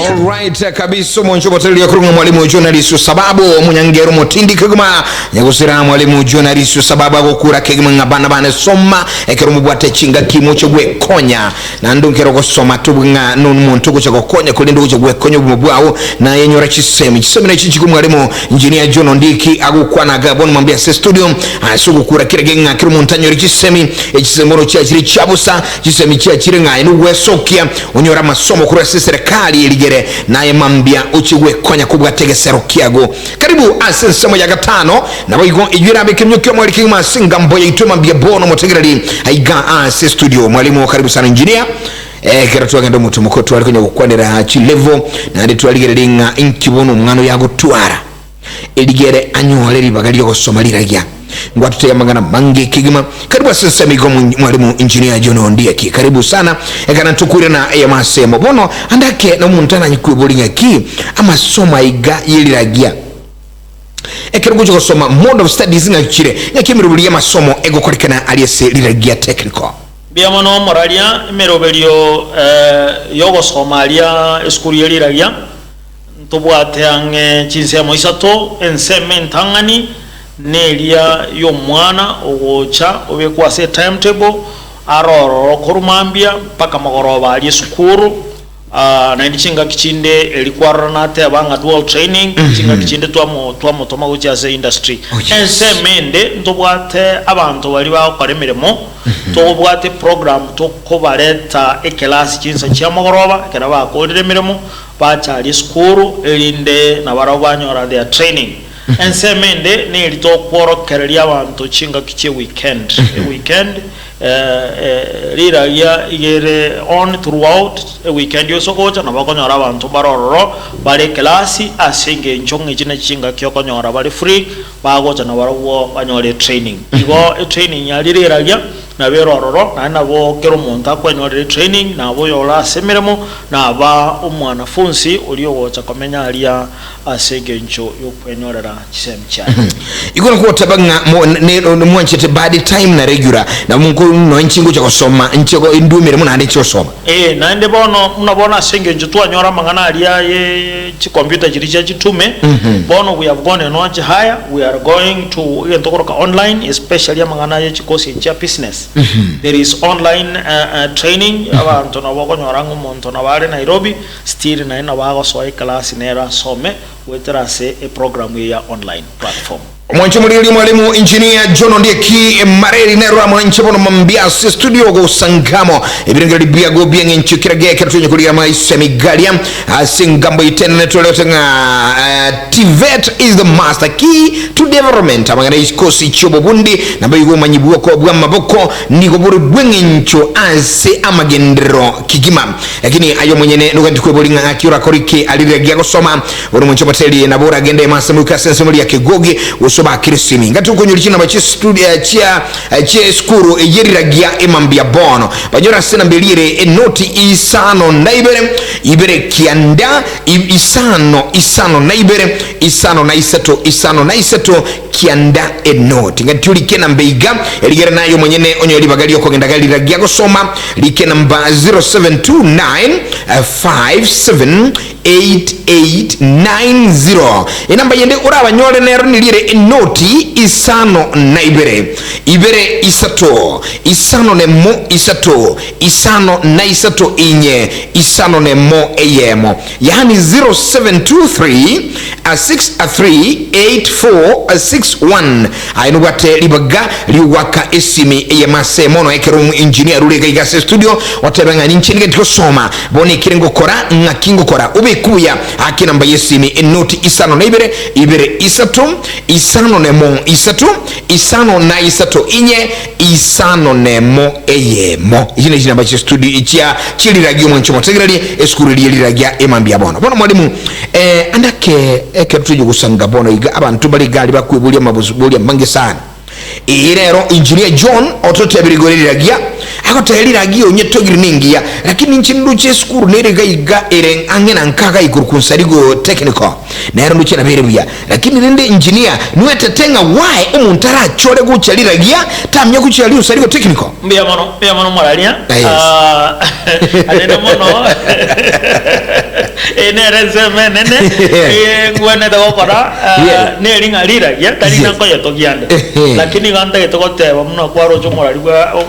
Alright kabisa monjo boteli yakurunga mwalimu journalist sababu munyangero motindi kiguma nyagusira mwalimu journalist sababu agokura kiguma ngabana bane soma ekero mubwate chinga kimo cyo gwekonya na ndunkero gosoma tubunga n'umuntu cyo gokonya kulinda cyo gwekonya bumubwawo na yenyora chisemi na chichi kumwalimu engineer John Ondiki agukwana gabon mwambia se studio asugukura kiregenga kiri muntanyori chisemi echisemoro cya kiri chabusa chisemi cya kirenga n'ugwesokia unyora masomo kuri serikali iligere naye mambia uchiwe konya kubwa tegesero kiago karibu asensemo ya gatano na boigo ijira bekimyuke mwali kima singa mboya ituma mbia bono motegerali aiga ase studio mwalimu karibu sana engineer kera twagenda mutu mukoto ali kwenye kukwanira chilevo na ndi twaligerelinga inkibono mngano ya gutwara iligere anyole libagali yo Somaliragia ngwatute mangana mange kigima karibu sasa migo mwalimu engineer John Ondiki karibu sana ekana tukure na yamasemo bono andake na muntana nyikubulinga ki amasoma iga yeliragia ekero gujo gusoma mode of studies ngakire yakimirubuliya masomo egokorekana aliyese liragia technical bia mono moralia merobelio yogo Somalia eskuru yeliragia ntobwate ange chinsemo isato enseme ntangani nelia yo mwana ogocha obekwa se timetable aroro kurumambia paka magoroba ali sukuru na ndichinga kichinde elikwarana te abanga dual training chinga kichinde twamo toma gocha se industry ensemende ntobwate abantu bali bakoremeremo tobwate program to kobareta ekelasi chinsa kya magoroba kana bakoremeremo bachali sukuru elinde na barabanyora their training ensemende ne lito kworo kerelia abantu chinga kiche weekend weekend Riragia igere on throughout a weekend yoso gocha na bakonyora abantu barororo bale klasi asinge nchonge chine chinga kyokonyora bali free bagocha na barawo banyore training igo training ya Riragia na berororo na nabo kero monta kwenyore training na bo yola semeremo na ba umwanafunzi uliogocha komenya alia asinge ncho yokwenyorera chisemcha igona ko tabanga mwanchete bad time na regular na mungu no nchingo cha kusoma nchego indumire muna ndi chosoma na ende bono unabona asinge ncho twanyora mangana alia ye chi computer chiricha chitume bono we have gone no higher we are going to entokoroka online especially mangana ye chikosi cha business there is online training abantu nabokonyora ngumuntu nabare Nairobi still na bago so class nera some weterase a program ya online platform Mwancho mulili mwalimu engineer John Ndieki Mareri Nero mwancho bono mambia studio go sangamo ebirengeri bia go bia ngencho kirage katunya kulia maisha migalia asingambo itene netoleo tenga TVET is the master key to development amagana iskosi chobo bundi nabayigo manyibuwa ko bwa maboko niko buri bwengencho ase amagendero kigima lakini ayo mwenyene nukanti kwebolinga akira korike alirege gosoma bono mwancho bateli na bora agende masamuka sensemuli ya kigogi soba kirisimi ngati ukonyulichina bachi studio chia skuru Riragia emambia bono banyora sena mbelire enoti isano naibere ibere kianda isano naibere isano na isato kianda enoti ngati ulikena mbeiga eligera nayo mwenyene onyo libagali okogenda gali Riragia gosoma likena mba 0729578890 enamba yende uraba nyore nero nilire enoti isano na ibere isato isano nemo isato isano na isato inye isano nemo eyemo yani 0723638461 ayinu wate libaga liwaka esimi eyemase mono ekerum engineer rulega igase studio watebenga ninchini getiko soma boni kirengo kora ngakingo kora ubekuya akinamba yesimi enoti isano na ibere isato isano nemo isato isano na isato inye isano nemo eyemo yine jina bache studio ichia chiliragia mwancho motegrali eskuru Riragia emambia bono mwalimu andake ekeptuju gusanga bono iga abantu bali gali bakwebulia mabuzubulia mbange sana irero engineer John otote birigori Riragia akota Riragia onyetogiri ningia lakini nchindu cheskuru nerega iga ere angena nkaka ikurukunsarigo technical nero nduche na berebia lakini rende engineer nuete tenga why umuntara chore gucha Riragia tamya gucha ali usarigo technical mbia mono moralia anene mono enereze menene ngwene dagokora neringa Riragia tarina ko yatogiande lakini ganda getogoteba muno kwaro chomorari gwa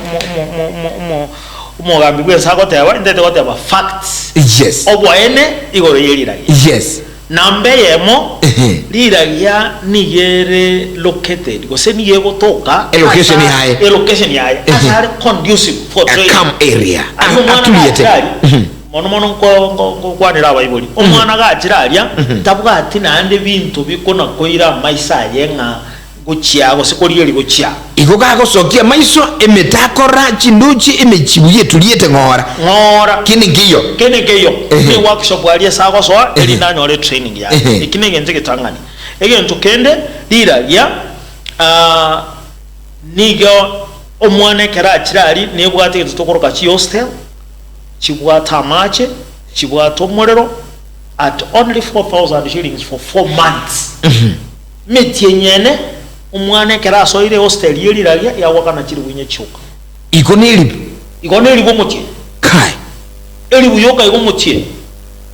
umugambi gwe sagoteba ndete goteba facts yes obwene igoro Riragia yes nambe yemo Riragia nigere located gose niye gotoka location yae asare conducive for trade come area atuliyete mono ko kwanira abayiboli omwana gachiraria tabuga ati nande bintu bikona koira maisa yenga guchiago sikorieri guchia ikoga gosokia maiso emetakora chinduchi emechibuye tuliyete ngora kini ngiyo ni workshop ali sago so eli nanyore training ya ikine genze getangani egento kende Riragia nigo omwane kera kirali nebwate tutokoroka chi hostel chibwata amache chibwata omorero at only 4,000 shillings for 4 months metienyene umwane kera soire hostel Riragia yawakana chiri winye chuka ikoneli bomutie kai eli buyoka igomutie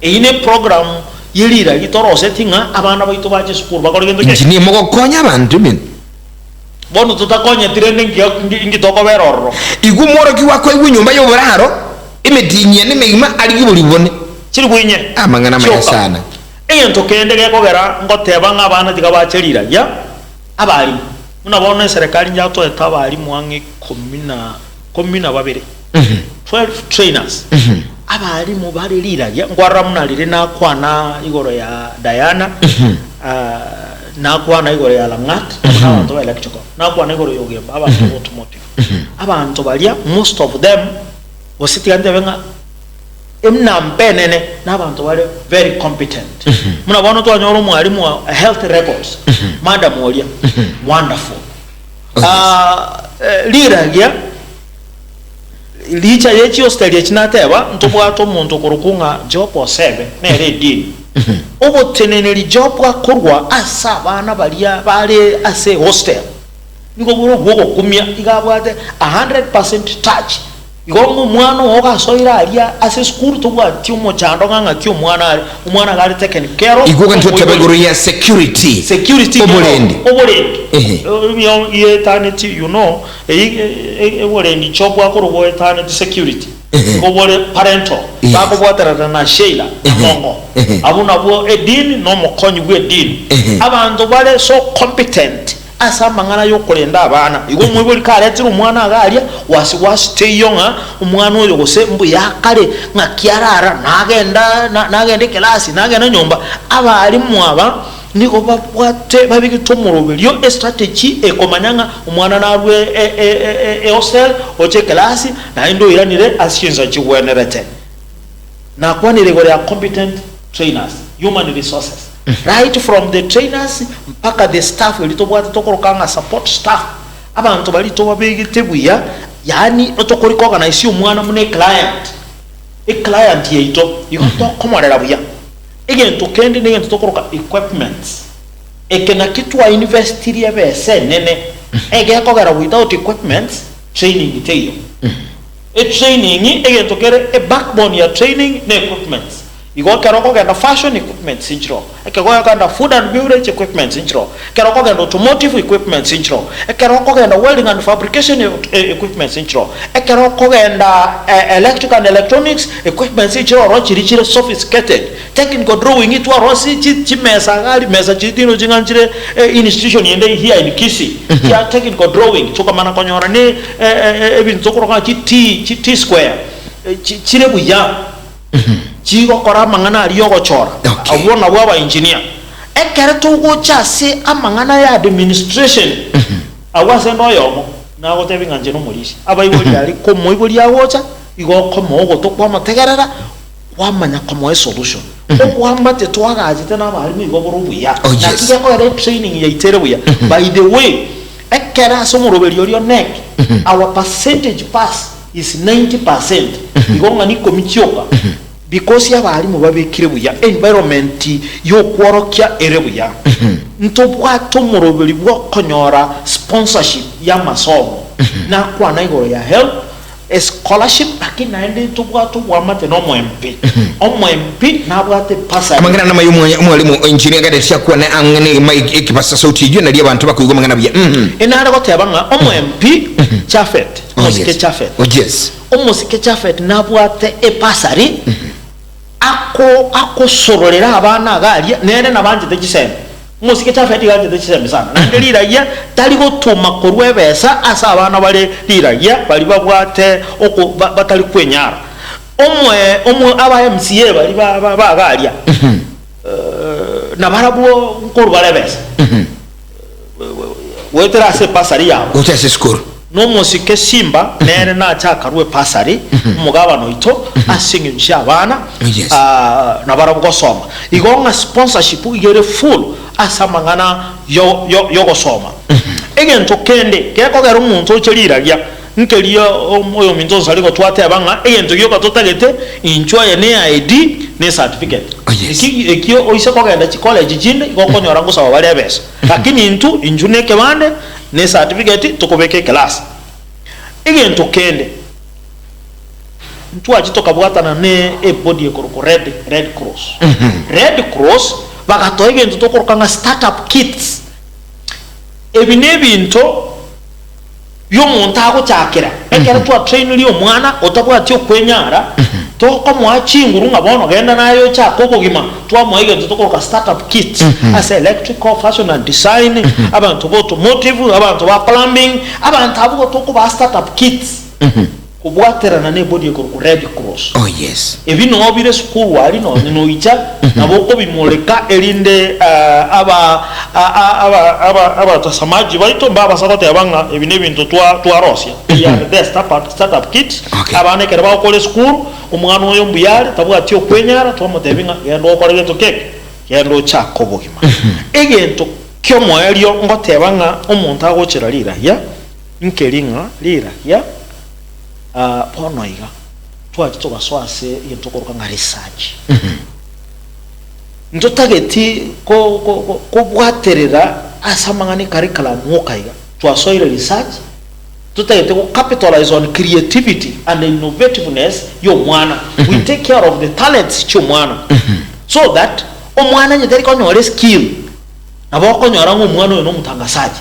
eine program Riragia torose tinga abana baito baje school bakorigendo engineer mogo konya bantu bin bono tutakonya tirende ngitoko beroro igumoro kiwako inyumba yoburaro emetinye nemegima ali gibulibone chiri winye amangana maya sana eyento kende gekogera ngoteba ngabana tigabache Riragia abali munabona serikali njato etabali mwange komina babere 12 trainers abali mu bali Riragia ngwarra munalire nakwana igoro ya Diana nakwana igoro ya Langat abantu ba electrical nakwana igoro yogemba abantu automotive abantu balia most of them wasitigande benga emnampenene n'abantu bali very competent munabona twanyoro mwalimu wa health records madam Olia wonderful Riragia licha yechi hostel chinateba ntubwato umuntu kurukunga job osebe nere dini obo teneneri job akorwa asa bana balia bale ase hostel niko buro gwo kumya igabwate 100% touch igongo mwana oga soira alia ase school to bwa ti umo chando nganga ti umwana gari taken care of iguga ntotebeguru ya security obolendi ye eternity you know obolendi chopwa ko robo eternity security kobole parental bakobwatera na Sheila Mongo abuna bo edin no mokonyi gwe edin abantu bale so competent asa mangana yokulenda abana igo mwibuli kaletira umwana agalya wasi teyonga umwana oyo gose mbu yakale ngakyarara nagenda kelasi nagenda nyomba abali mwaba niko babwate babigitomurobelyo strategy ekomanyanga umwana narwe hostel oche kelasi na ndo iranire ashinza chiwenerete na kwanire gore competent trainers human resources right from the trainers mpaka the staff litobwate tokorokanga support staff abantu balito babigitebuya yani otokoriko organize umwana mune client yeito yotokomorera buya again to kendi ne tokoroka equipments ekena kitwa university ya bese nene ege kogera without equipments training iteyo training again to kere a backbone ya training ne equipments igo kero kogenda fashion equipments inchro ekego kogenda food and beverage equipments inchro kero kogenda automotive equipments inchro kero kogenda welding and fabrication equipments inchro kero kogenda electrical and electronics equipments inchro ro chirichire sophisticated technical drawing itu rosi chimesa gali mesa chitino jinganchire institution yende here in Kisii ya technical drawing chokamana konyora ni ebintu koroka chi square chire buya chigo kora mangana aliyo gochora abona bwa engineer ekere tugo chase amangana ya administration awase no yomo na go tebinga nje no murishi abayiboli ali ko moyiboli awocha igo ko mogo to kwa mategerera wamanya ko solution okwamba te twagaje tena bali mu igo borubu ya na kiya ko re training ya itere buya by the way ekere asomurobeli olio neck our percentage pass is 90% igo ngani komichoka because ya bali mu babekire buya environment yo kworokya erebuya ntobwato murobeli bwo konyora sponsorship ya masomo na kwa na igoro ya help a scholarship akina ende tobwato bwa mate no MP na bwate pasa amangana na mwalimu engineer gade tia kwa na angene mic ekipasa sauti juu na dia bantu bakuyigo mangana bya enara ko tebanga MP Chafet musike Chafet yes musike Chafet na bwate epasari ako sororera abana agalya nene nabanje tekisembe musike Chafet ganje tekisembe sana nandelira ya tali gotuma korwebesa asa abana bale liraya bali babwate oko batali kwenyara omwe aba MCA bali bagalya na barabwo nkuru balebesa wetera se pasari yabo utese skuru no musike Simba nene na chakarwe pasari mugabano ito asinge nshabana na barabwo soma igonga sponsorship igere full asamangana yo gosoma egento kende keko gero umuntu ocheliragia nkeliyo oyo minzo saliko twate abanga egento yoka totagete enjoy ne ID ne certificate ekio oise kogenda chi college jinde igokonyora ngusaba bali abesa lakini intu injune kebande ne certificate tukobeke class egento kende ntu ajitoka bwatana ne body ekoroko red cross red cross bagato egento tokorokanga startup kits ebinebinto yomuntu agochakira ekera twa train liyo mwana otabwa tyo kwenyara toko mwachinguru ngabono genda nayo chakobogima twa mwegento tokoroka startup kits as electrical fashion and design abantu go automotive abantu ba plumbing abantu abugo toko ba startup kits kubwatera na nebodi ko red cross yes ebino obire school wali no icha naboko bimoleka elinde aba tasamaji baito baba sakote abanga ebine bintu twa Russia ya the startup kit abane kera ba ko school umwana oyo mbuyale tabwa tyo kwenyara twamotebinga yendo okore to cake yendo chakobogima egento kyo moelio ngotebanga omuntu agochera lirahia nkeringa lirahia ponoiga twagitoka swase yentokoroka nga research ntotageti ko bwaterera asamangane curriculum mukaiga twasoire research tutagete ko capitalize on creativity and innovativeness yo mwana we take care of the talents cho mwana so that omwana nyeteri konyore skill abo konyora ngo mwana no mutangasaji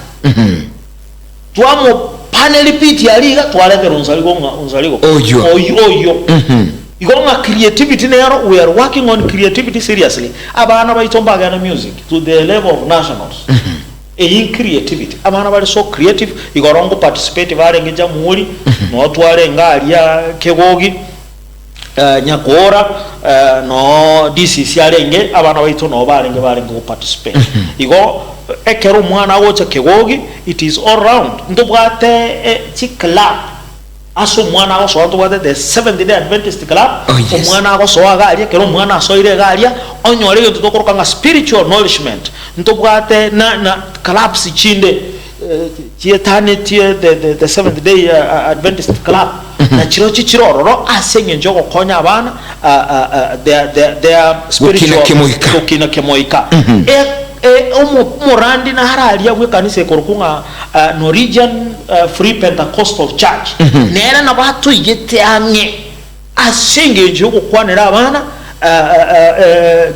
twamo panel pit ya liga twalete unzaligo oyo igonga creativity nero. We are working on creativity seriously. Abana baitombaga na music to the level of nationals. In creativity abana bali so creative igorongo participate vale ngeja muri no twale ngalia kegogi nyakora no DCC alenge abana baito no balenge go participate igo ekero mwana wocha kegogi. It is all round ndobwate club aso mwana aso watu the Seventh Day Adventist club mwana aso agalia kero mwana aso ile galia onyore yo tutokoroka nga spiritual nourishment ndobwate na clubs chinde tietane the Seventh Day Adventist club na chirororo asenye njoko konya abana their spiritual kina kemoika omorandi na haralia we kanisa ekorokunga Norwegian Free Pentecostal Church nera na batu igete amye asenge njoko kwanera abana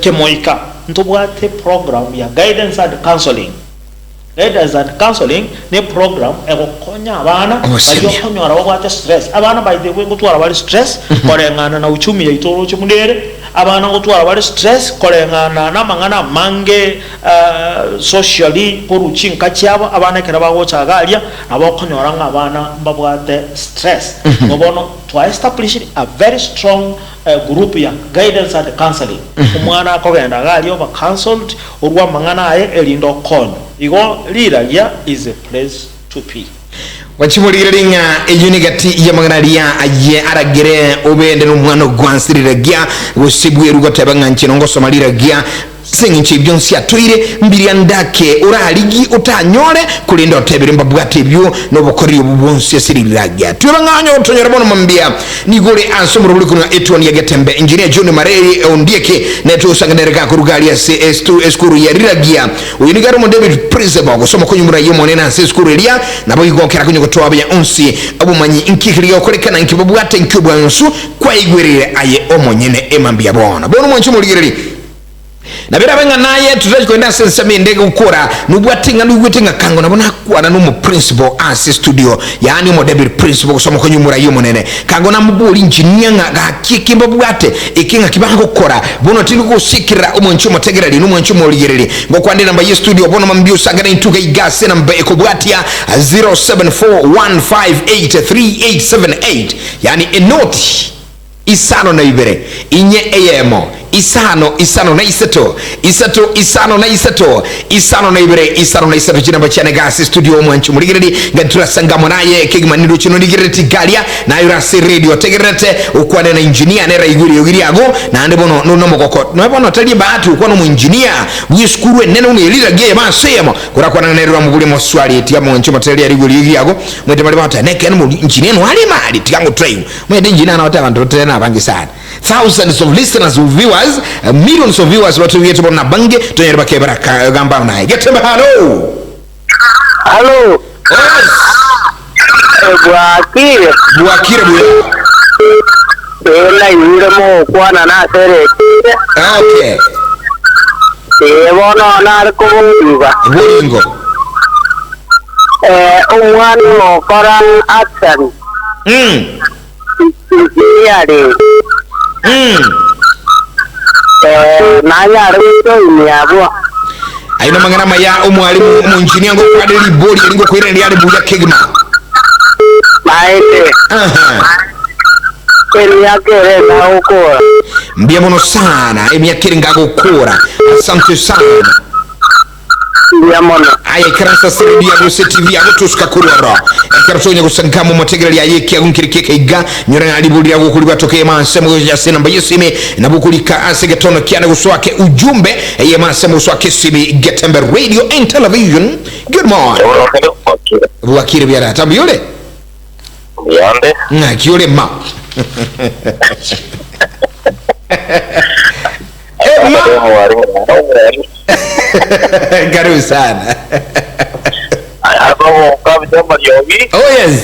kemoika ntobwate program ya guidance and counseling. Guidance and counseling ne program ekokonya abana bayokonya arabagwate stress. Abana by the way ngotwara bali stress korengana na uchumi ya itoro chumundere. Abana ngotwara bali stress korengana na mangana mange socially poruchi nkachiaba abana kera bagocha galia abakonya aranga abana mbabwate stress. Ngobono to establish a very strong group ya guidance and counseling. Umwana akogenda galio ba counseled urwa mangana aye elindo kono. Igo Riragia is a place to be. Wachimuliraringa eyunigati ya maganaria aye aragere obende n'umwana gwansiriragia gusibwe rugoteba nkankino ngo somaliragia singinchi byonsi atwire mbiri ndake uraligi utanyore kulinda otebere mbabwate byo nobukori obubonsi asiriragia tubanganyo utonyora bono mambia nigore ansomro buli kuna etwani ya Getembe engineer John Mareri ondieke neto sanganereka kurugalia CS2 eskuru ya Riragia uyinigaro mo David Principal gusoma kunyumura yemo nena eskuru elia nabo igokera kunyo gutwaba ya onsi abumanyi inkikiriga okorekana nkibabwate nkibwa nsu kwa igwerere aye omonyene emambia bono mwanchu muligireri nabira benga naye tutaje kwenda sensa ndege ukora nubwatinga kango nabona kwana no principal as studio yani mo David Principal kusoma ko nyumura yomo nene kango na mbuli njinyanga gakikimba bwate ikinga kibango kora bono tindi kusikira umoncho motegerali no moncho moligereli ngokwande namba ye studio bono mambio sagana intuga igase namba ekobwatia 0741583878 yani enoti isano na ibere inye eyemo isano na isato na ibere isano na isato china bachane gasi studio mwanchu muligiredi ngatura sangamo naye kigmaniro chino ligireti galia na yurasi radio tegerete ukwane na engineer nera iguri ago na ande bono no mokoko no bono tali batu ukwano mu engineer wiskurwe nene unelira ge ma semo kurakwana na nero muguli mo swali eti ya mwanchu matali iguri ago mwete mali bata neke no engineer no ali mali tikango train mwete engineer na wata abantu tena abangi sana thousands of listeners of viewers millions of viewers watu wetu bona bange tonyerba kebara gamba naye Getembe hello Bwakire la yure mo kwana na sere okay bono na ko buringo umwana kora action yare nanya rito nyabo aina mangana maya umwalimu umunjinia ngo kwadeli bodi lingo kwire ndi ali buja kigma maite yake na ukora mbia mono sana emyakiri ngago kora asante sana mbia mono aye karansa siridi ya Guse TV ya gutuska kurora ekarasonya gusangamo motegerali ya yeki ya gunkirikeke iga nyora alibuli ya gukuliba tokeye mansemo ya sena mbayisime nabukulika asegetono kiana guswake ujumbe eye mansemo guswake sibi Getembe Radio and Television. Good morning Bwakire byara tambiyole yande na kiole ma karibu sana oh yes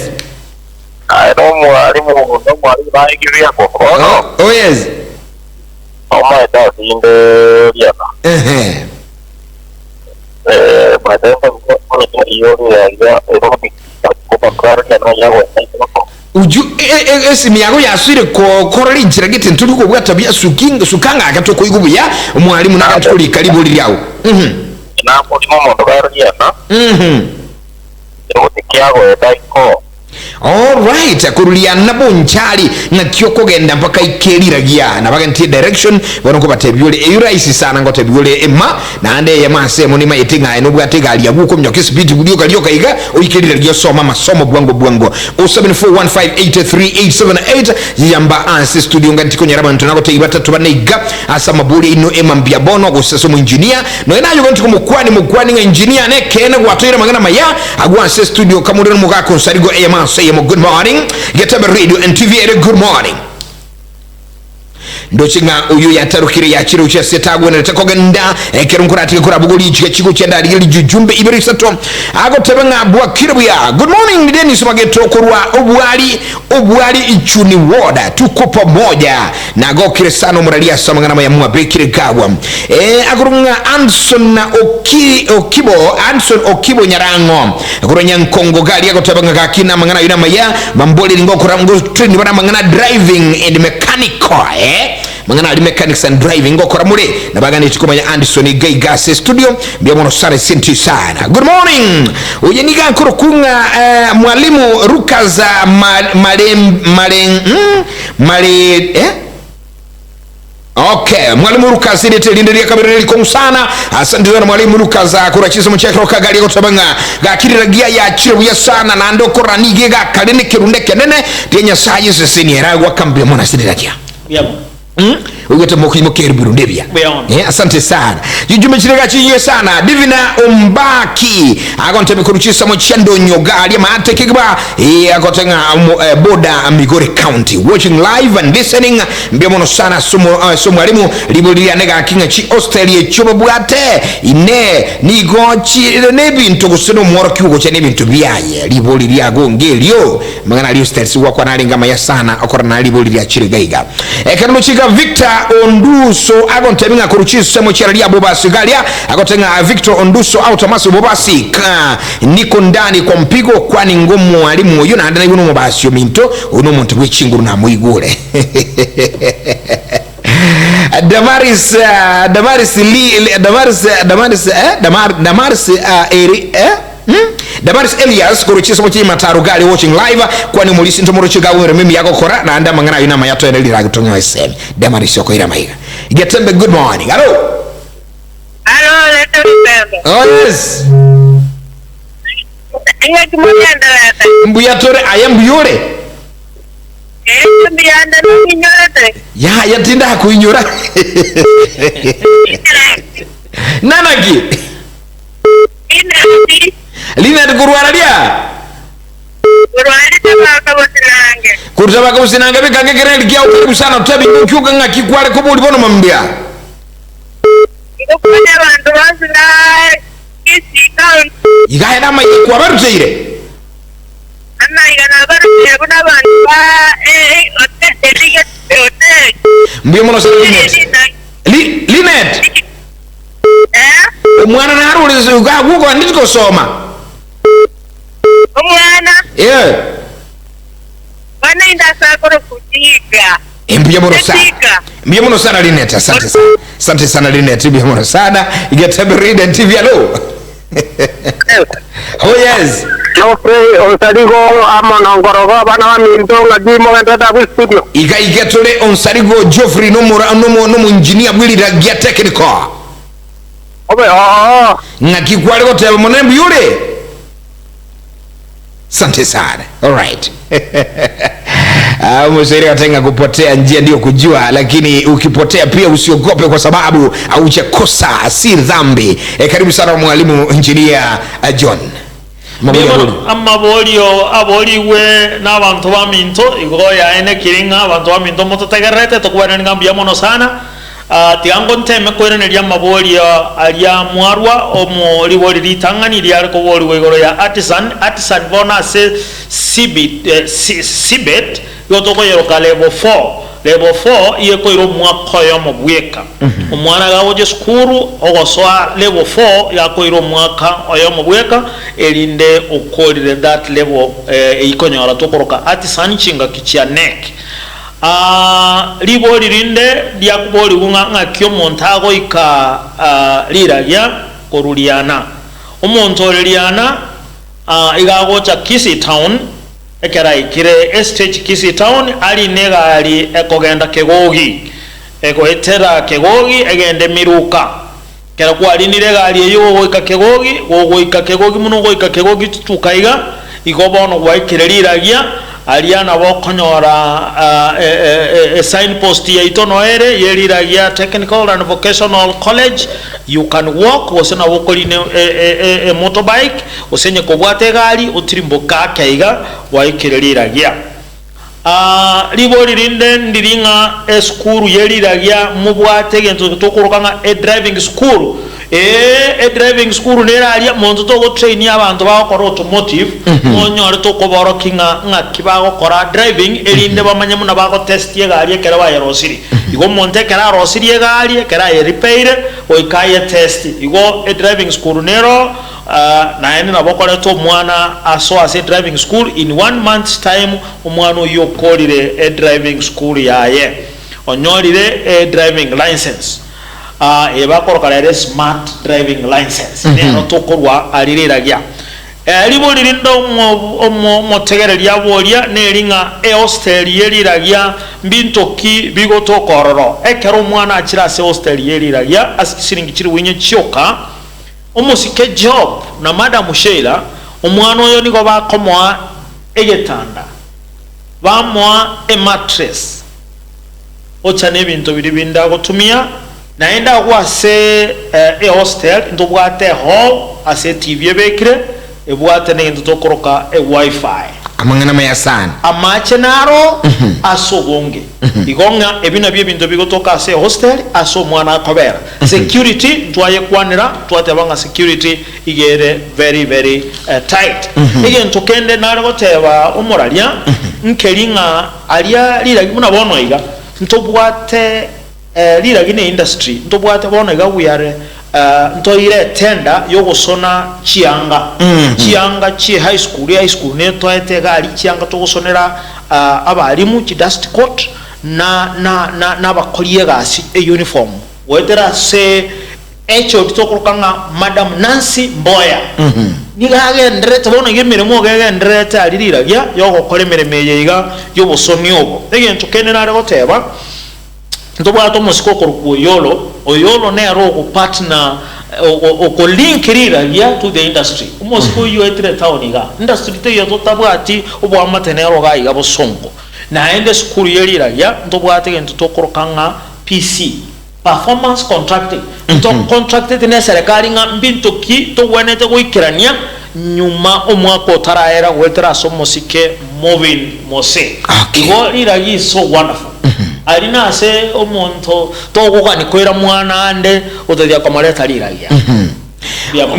oh yes uju esimiago yaswire ko korali njiragite ntuliko bwata bya sukanga agatoko igubuya umwalimu nagatuli karibu lyawo na ko mo ndo alright akurulia nabo nchali ngakyo kogenda mpaka ikeliragia na baganti direction bonoko batebyole eyuraisi sana ngotebyole emma na ande yamase muni mayitinga eno bwatega ali abuko mnyoke speed gudio kalio kaiga oikeliragia soma masomo bwango 0741583878 yamba anse studio ngantiko nyaraba ntunako teibata tubaneiga asa mabuli ino emma mbiabono goseso mu engineer no enayo ngantiko mukwani nga engineer ne kena gwatoira magana maya agwanse studio kamureno mugako nsarigo eyama say good morning Getembe Radio and TV good morning ndochinga uyu yatarukire yakiro cha setagwe na takogenda ekerunkurati kurabuguli chiko chenda ali jujumbe ibirisato ago tebanga bwa kirbuya good morning Dennis Mageto kurwa obwali ichuni woda tuko pamoja na go kiresano muralia samangana ya mwa bekire kagwa agurunga Anson Okibo nyarango agurunya nkongo gali ago tebanga kakina mangana yuna maya mamboli ngo kurango train bana mangana driving and mechanical mangana ali mechanics and driving ngokora mule na bagani chikomanya Anderson Gaigas studio biamono sare senti sana good morning uyeniga kurukunga mwalimu Rukaza okay mwalimu Rukaza ile telinderia kamera liko sana asante sana mwalimu Rukaza kurachisa mchekero kagali gotabanga gakiriragia ya chiruya sana na ndokora nigega kalene kirunde kenene tenya sayi sesini eragwa kambe mona sidirakia ugete mokimo kerbiru ndebya asante sana jujume chirega chiye sana divina umbaki agonte mikuruchisa mochendo nyogali maate kigba agotenga boda Migori County watching live and listening mbiamono sana sumo alimu libulia nega kinga chi Australia chobo bwate ine nigochi nebintu guseno mworo kiugo cha nebintu byaye libulia gongelio magana liyo stars wakwa nalinga maya sana okora na libulia chirigaiga ekano chiga Victor Onduso agonteminga kuruchisa mocharalia bobasi galia agotenga Victor Onduso automaso bobasi niko ndani kwa mpigo kwani ngomu mwalimu uyu na andana yuno mobasi yominto uno muntu wechinguru na muigule Damaris Elias kuruchisa mochi mataru gali watching live kwani mulisi ntomoro chiga were mimi yako kora na anda mangana yuna mayato ene lira gutonyo SM Damaris yoko ira maiga Getembe good morning hello leto Getembe yes inga kumunyanda lata mbuyatore ayambuyore mbuyanda n'inyorete ya tinda kuinyora nanaki Lina kurwaralia kurwaralia kusinange bikange kereli kia ukaribu sana tutabi ukiuka nga kikwale kubo ulipono mambia Igahe nama kwa baru teire ama igana baru teire kuna bantu mbio mono sana Linet umwana na haru ugaguko ndiko soma umwana bana indasa koro kutiga Mbiamono sana Linet asante sana Linet mbiamono sana Getembe Radio TV hello oh yes no free onsarigo ama nongorogo bana wa mintonga dimo ngata bu studio igetole onsarigo Geoffrey no engineer Riragia technical obe ngakikwale goteba monembe yule asante sana alright mshairi watenga kupotea njia ndio kujua lakini ukipotea pia usiogope kwa sababu haujakosa si dhambi karibu sana mwalimu engineer John aboliwe n'abantu baminto igoya ene kiringa abantu baminto mototegerete tokubana ngambia mono sana tiango nteme kwereneria maboli alia mwarwa omo liboli litangani liari ko boli wegoro ya artisan bona se sibet yotoko yero ka level 4 level 4 iye koiro mwaka yo mubweka omwana gawo je skuru ogosoa level 4 ya koiro mwaka oyo mubweka elinde okolire that level ikonyora tokoroka ati sanchinga kichia nek libo lirinde lyakuboli unga kyo montago ika Riragia koruliana omonto liliana igagocha Kisii town ekera ikire estate Kisii town ali nega ali ekogenda kegogi ekoetera kegogi egende miruka kera kwali nirega ali eyo goika kegogi muno goika kegogi tukaiga igobono gwaikire Riragia aliana bokonyora signpost ya itono ere Riragia Technical and Vocational College. You can walk osena bokoline motorbike osenye kobwate gari otirimbo kakaiga waikire Riragia libo lirinde ndiringa school Riragia mubwate gento tokorokanga driving school driving school neralia monzo to train abantu bakora automotive monyore to koboro kinga ngakibago kora driving elinde bamanye muna bako test ye gari ekera ba yarosiri igo monte kera rosiri ye gari ekera ye repair oikaye test igo driving school nero na ene na bokore to mwana aso ase driving school in 1 month's time omwana yo kolire driving school yaye onyorire driving license ebakoroka smart driving license nero tokorwa aliriragia libo lirindo motegere lyabolia neringa hostel Riragia mbintoki bigotokororo ekero mwana akira se hostel Riragia asiringi kiri winye kyoka omusike job na madam Sheila omwana oyo niko bakomoa egetanda bamoa mattress ocha nebintu biri binda gotumia naenda kwase hostel ndobwate hall ase TV bekire ebwate nendo tokoroka wifi amangana mayasana amachenaro asobonge igonga ebina bye bintu bigotoka ase hostel aso mwana akobera security twaye kwanira twatebanga security igere very tight igen tokende nare goteba omoralia nkeringa alia Riragia muna bono iga ntobwate Riragia industry ntobwate bono iga we ntoire tenda yogosona chianga chi high school ne toete gali chianga togosonera abalimu chi dust coat na bakolie gasi uniform wetera se echo tokokanga Madam Nancy Mboya nigage ndrete bono yemiremo gege ndrete Riragia yogokore meremeye iga yobosoni obo egento kenena goteba ntobwato musiko koruko oyolo ne aro ko partner o link Riragia to the industry musiko yo etre taoniga industry te yo tabwati obo amatenero ga iga bosongo na ende school Riragia ntobwate gento tokorokanga PC performance contracting to contracted ne serikali nga mbintoki to wenete goikirania nyuma omwako otaraera wetera somosike moving mose igo Riragia is so wonderful alina ase omonto togogani kwera mwana ande otadia kamaleta Riragia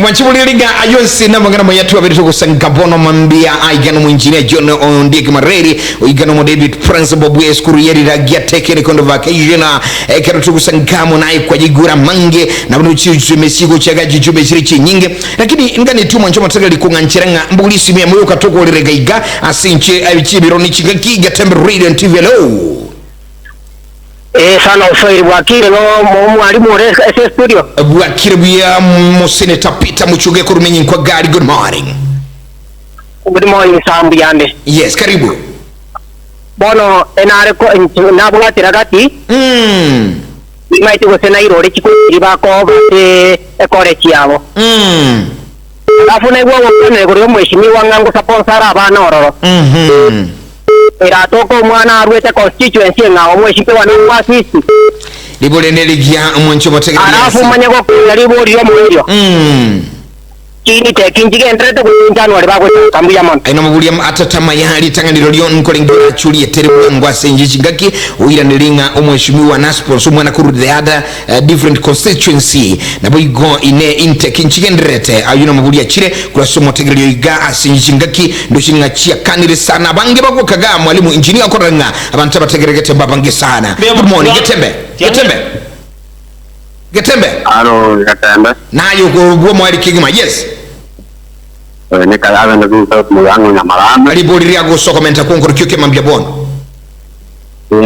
Mwanchibuliriga ayonsi na magana mayatu abiri tugusanga bono mambia aigano mu engineer John Ondike Mareri oigano mo David Principal bwe skuru Riragia Technical Vacation ekero tugusanga mo naye kwa jigura mange na bino chimesigo chagaji chumesiri chinyinge lakini ngani tu mwancho matagali kunganchiranga mbulisi mya moyo katoko Riragia asinche abichibiro ni chingaki Getembe Radio TV hello sana ufairi wakire no mwalimu ore ese studio wakire bya Senator Peter Muchuge kurumenyi kwa gari good morning sambu yande yes karibu bono enare ko nabwa tiragati maite go sena irore chiko ribako bate ekore chiabo afu ne gwo ne gwo mweshimiwa ngango sponsor abana ororo era toko mwana arwete constituency nga omweshipe wana kwasisi libole neligia mwancho bategera arafu manyako kuyalibo lyo mwelyo chini tekinjige entrete kuinjano wali bako kambuya mon aino mabulia atatama yali tanganiro lyon kolingira chuli etere ngwa senji ngaki uira nilinga omweshimiwa na sponsor mwana kuru the other different constituency na boigo ine intake nchigendrete ayuna mabulia chire kula somo tegelio iga asenji ngaki ndo shinga chia kanire sana bange bako kaga mwalimu engineer koranga abantu bategeregete babange sana. Good morning Getembe aro Getembe nayo go mwali kigima. Yes ne kala na ku South Mugango Nyamira alibori ya go sokomenta ko ngoro kyoke mambya bono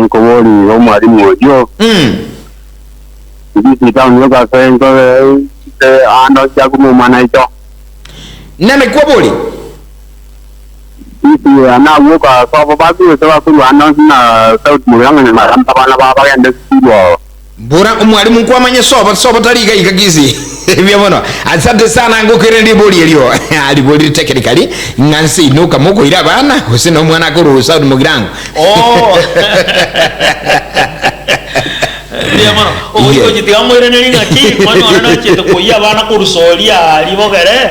ko woli go mwali mojo ndi tawo nyoka sengo ano jagu mu mana ito neme kwa boli isi ana woka so ba ku so ba ku ano na South Mugango Nyamira mpana baba ya ndesiwo bora umwalimu kwa manye soba taliga ikagizi byamono. Asante sana ngokere ndi boli elio ali boli technically ngansi nuka moko ira bana usino mwana ko South Mugango byamono oyo jitiamo ire nelinga ki kwano ana chete ko ya bana ko rusolia ali bogere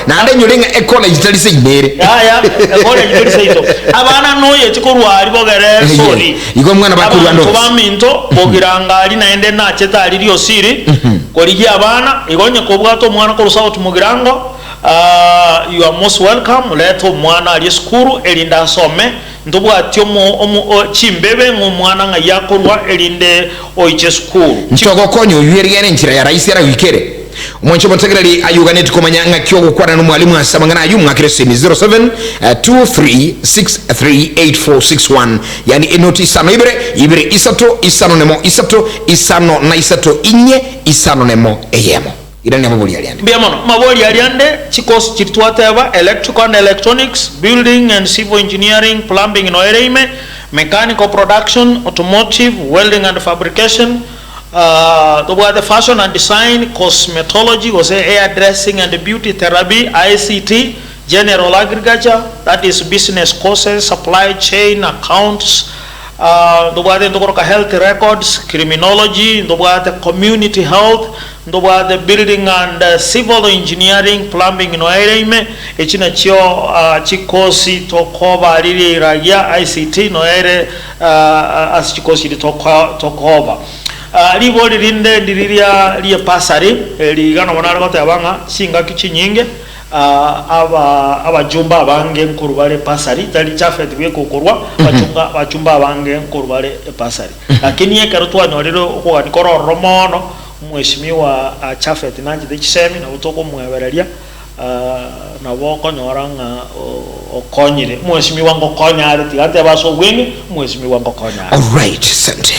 nande nyulinga e college tali se nyere ya college tali se ito abana noye chikorwa ali bogere sori iko mwana bakuru ando ko baminto bogiranga ali naende na cheta ali rio siri koligi abana igonye ko bwato mwana ko South Mugango. You are most welcome. Leto mwana ali skuru elinda some ndobwatyo mu chimbebe mu mwana nga yakorwa elinde oiche skuru ntoko konyo yeriere nchira ya rais era wikere umwancho montegrali ayuganeti komanyanga kyo gukwana n'umwalimu asabangana ayu mwakirese 0723638461 yani enoti isano ibere isano nemo isano na isato inye isano nemo eyemo irani maboli aliande biamono maboli aliande chikos chitwateva electrical and electronics, building and civil engineering, plumbing and oileme, mechanical production, automotive, welding and fabrication, the fashion and design, cosmetology, was hairdressing and beauty therapy, ICT, general agriculture, that is business courses, supply chain, accounts, the health records, criminology, the community health, the building and civil engineering, plumbing and oileme, echina chio chikosi tokova lili ragia ICT noere as chikosi tokova libo linde ndililia liye pasari ligana wanara kote abanga singa kichi nyinge abajumba abange nkuru bale pasari tali chafet bwe kokorwa bajumba abange nkuru bale pasari lakini yekarutwa nyorero ko nikoro romono mweshimiwa chafet nanji dichisemi na utoko mwebereria na woko nyoranga okonyire mweshimiwa ngokonyare tigate baso wingi mweshimiwa ngokonyare. All right, sante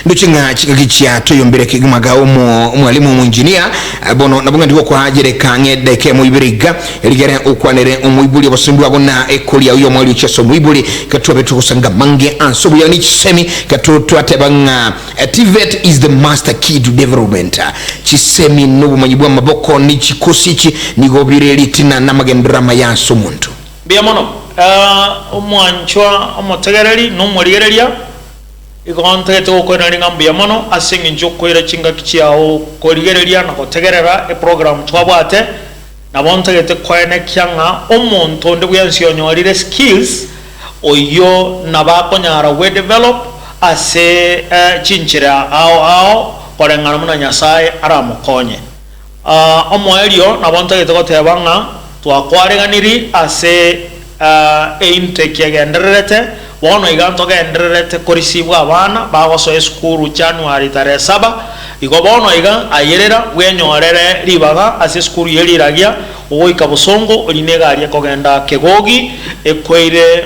nduchinga chikagichia toyombere kigumaga umwalimu mwinjinia bono nabunga ndiwo kwa ajere kange deke muibiriga eligere ukwanere umuibuli abasumbu abona ekolia uyo mwali ucheso muibuli katwa betu kusanga mange ansobu ya nichisemi katwa atebanga TVET is the master key to development chisemi nubu majibu maboko ni chikosichi nigobire litina na magendrama ya sumuntu biamono umwanchwa umutegereri numurigereria ikonte to ko nari ngambia mono asingi njokoira chinga kichiao ko rigereria na kotegerera e program twabwate na bontegete kwene kyanga omuntu ndi byansiyo nyorire skills oyo nabakonyara we develop ase chinchira ao korengana muna nyasaye aramukonye omoelio na bontegete kotebanga twakwareganiri ase intake yagenderete bono iganto genderete korisibwa abana bagoso eskuru January 7 igo bono iga ayerera wenyorere ribaga ase skuru yeriragia ogoika busongo olinegari kogenda kegogi ekoire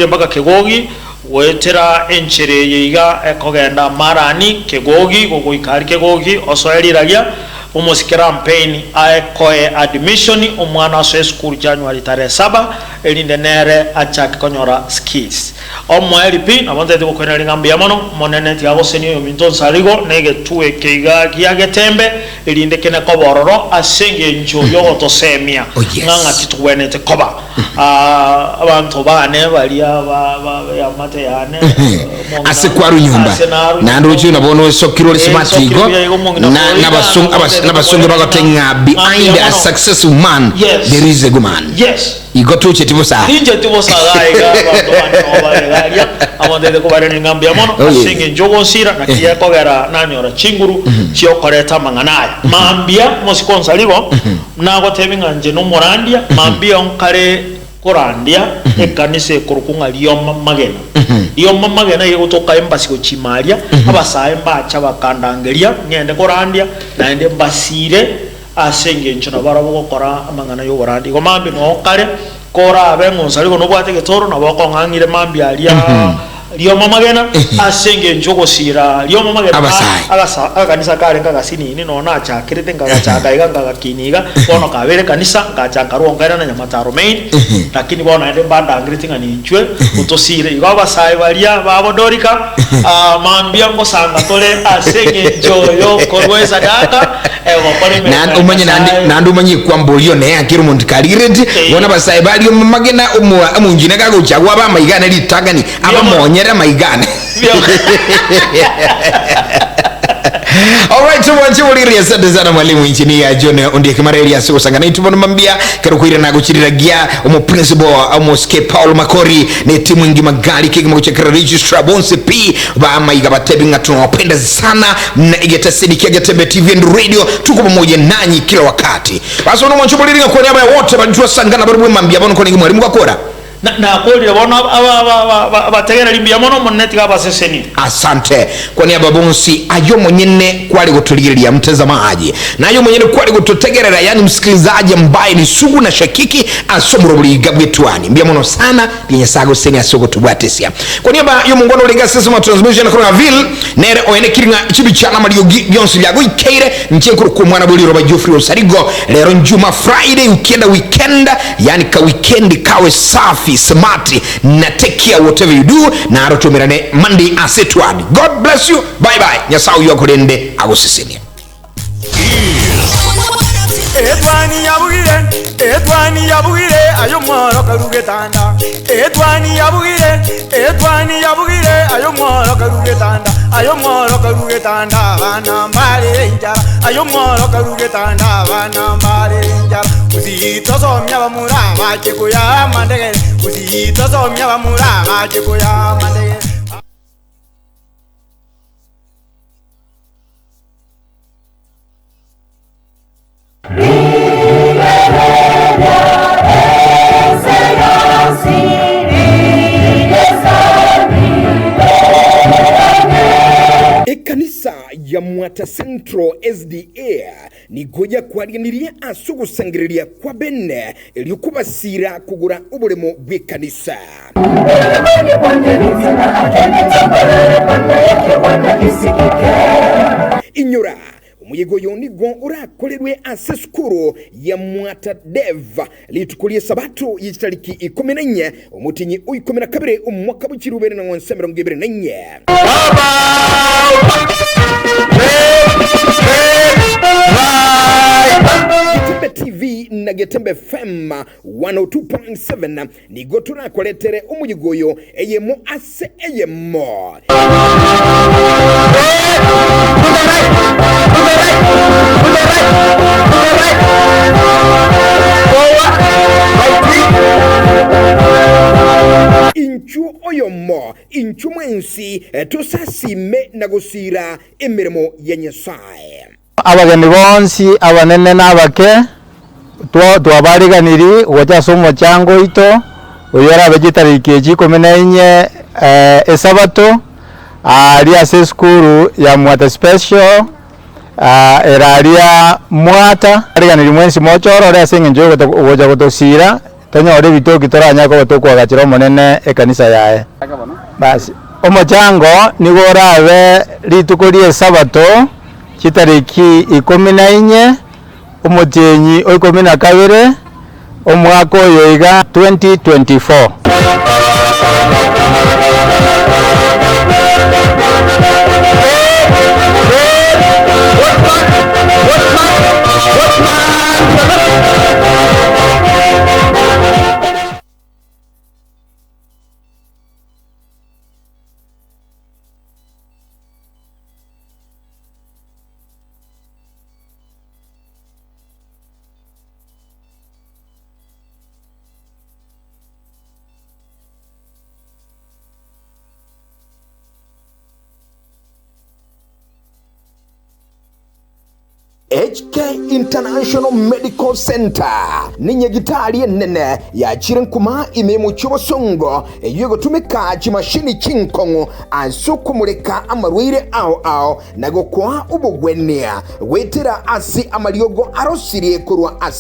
mpaka kegogi wetera enchere yiga ekogenda marani kegogi gogoikari kegogi osoeriragia umusikira campaign aekoe admission omwana so skuru January 7 elinde nere achak konyora skills omweli pi nabonze kwena lingambia mono monene tiago senio minton sarigo nege tuwe keiga kia Getembe elinde kene kobororo asenge ncho yogo tosemia nganga tituwene te koba abantu bane balia ya mate yane asekwaru nyumba na ndo chuna bono sokiro le smatigo na basonge bagatenga behind a successful man there is a good man. Igoto chetibo sa gaiga amande de kubare ngambia mono asinge njogo sira na kiya kogera nanyora chinguru chio koreta manganaya mambia mosikonsa ligo nago teminga nje no morandia mambia onkare korandia ekanise kurukunga lioma magena yegotoka embasi ko chimaria abasaye mbacha bakandangeria ngende korandia na ende mbasire asenge nchona barabo gukora amangana yo borandi go mambi no kare kora abengonsa ligo no bwate getoro na bako ngangire mambi alia lioma magena asenge njogo sira lioma magena akanisa kare kagasini ni no na cha kirete ngagacha iganga kiniga bono kabere kanisa ngacha karonga na nyamataro main lakini bona ende banda ngritinga ni nchwe utosire igaba sai balia babodorika mambia ngosanga tole asenge njoyo korweza daka na umanye nandu manye kwambolio ne akiro mondikaliredi bona basai balio magena umunjine kago chagwa ba maigana litagani aba monyera maigana. Alright, so wanchi uliri asante sana mwalimu engineer John Ondieki Mareri asiko sanga na tubono mambia kero kuira na guchiriragia omo principal omo ske Paul Makori ne timu ingi magali kiki mkuchekera registrar bonse P ba maiga batebinga tunawapenda sana na igeta sidikia Getembe TV and radio tuko pamoja nanyi kila wakati. Basi ono mwanchi uliri kwa niaba ya wote banjua sangana barubu mambia bono kwa mwalimu kakora na kweli bono abategera limbia mono moneti kaba seseni. Asante kwa niaba bonsi ayo mwenyene kwali kutuligiria mtazamaji na ayo mwenyene kwali kututegerera yani msikilizaji ambaye ni sugu na shakiki asomuro buli gabwetwani mbia mono sana yenye sago seni asoko tubwatesia kwa niaba yo mungono liga sesema transmission kwa ville nere oyene kiringa chibichana malio byonsi byago ikeire nchenkuru ku mwana buli roba Geoffrey Osarigo lero njuma Friday ukienda weekend yani ka weekend kawe safi smarty na take care whatever you do na arotomerane Monday asetwani. God bless you, bye bye. Nyasau yo akurende agosisini etwani yabugire ayo mworo karugetanda etwani yabugire ayo mworo karugetanda bana mbale njara ayo mworo karugetanda bana mbale njara uzito somya bamura bache kuya mandege uzito somya bamura bache kuya mandege. Ekanisa ya Mwata Central SDA ni goja kwariganiria asugusangiriria kwa bene eliyokubasira kugura ubulemo bw'ekanisa inyura umuyigo yonigo urakolerwe aseskuru ya Mwata Dev litukulie sabato yitariki 14 umutinyi 12 umwaka w'ikirubere na 2024 Getembe TV na Getembe FM 102.7 ni gotura koletere umuyigoyo eyemo ase eyemo inchu oyomo inchu mwensi tosasime nagosira emirimo ya Nyasaye abageni bonsi abanene n'abake twabariganiri gwachasomo chango ito oyora vegetariki 14 esabato ali ase skuru ya Mwata special eraria Mwata ariganiri mwensi mochoro ore asenge njogo goja gotosira tonyore bitoki toranya ko batokwagachira monene ekanisa yae basi omochango nigorabe litukorie sabato chitariki 14 umutenyi 12 omwaka oyo iga 2024. HK International Medical Center ni nyagitari nene ya chirenkuma imemu chobosongo yugo tumika chimashini chinkongo ansukumureka amarwire ao nago kwa ubugwenia wetera asi amariogo arosirie kurwa asi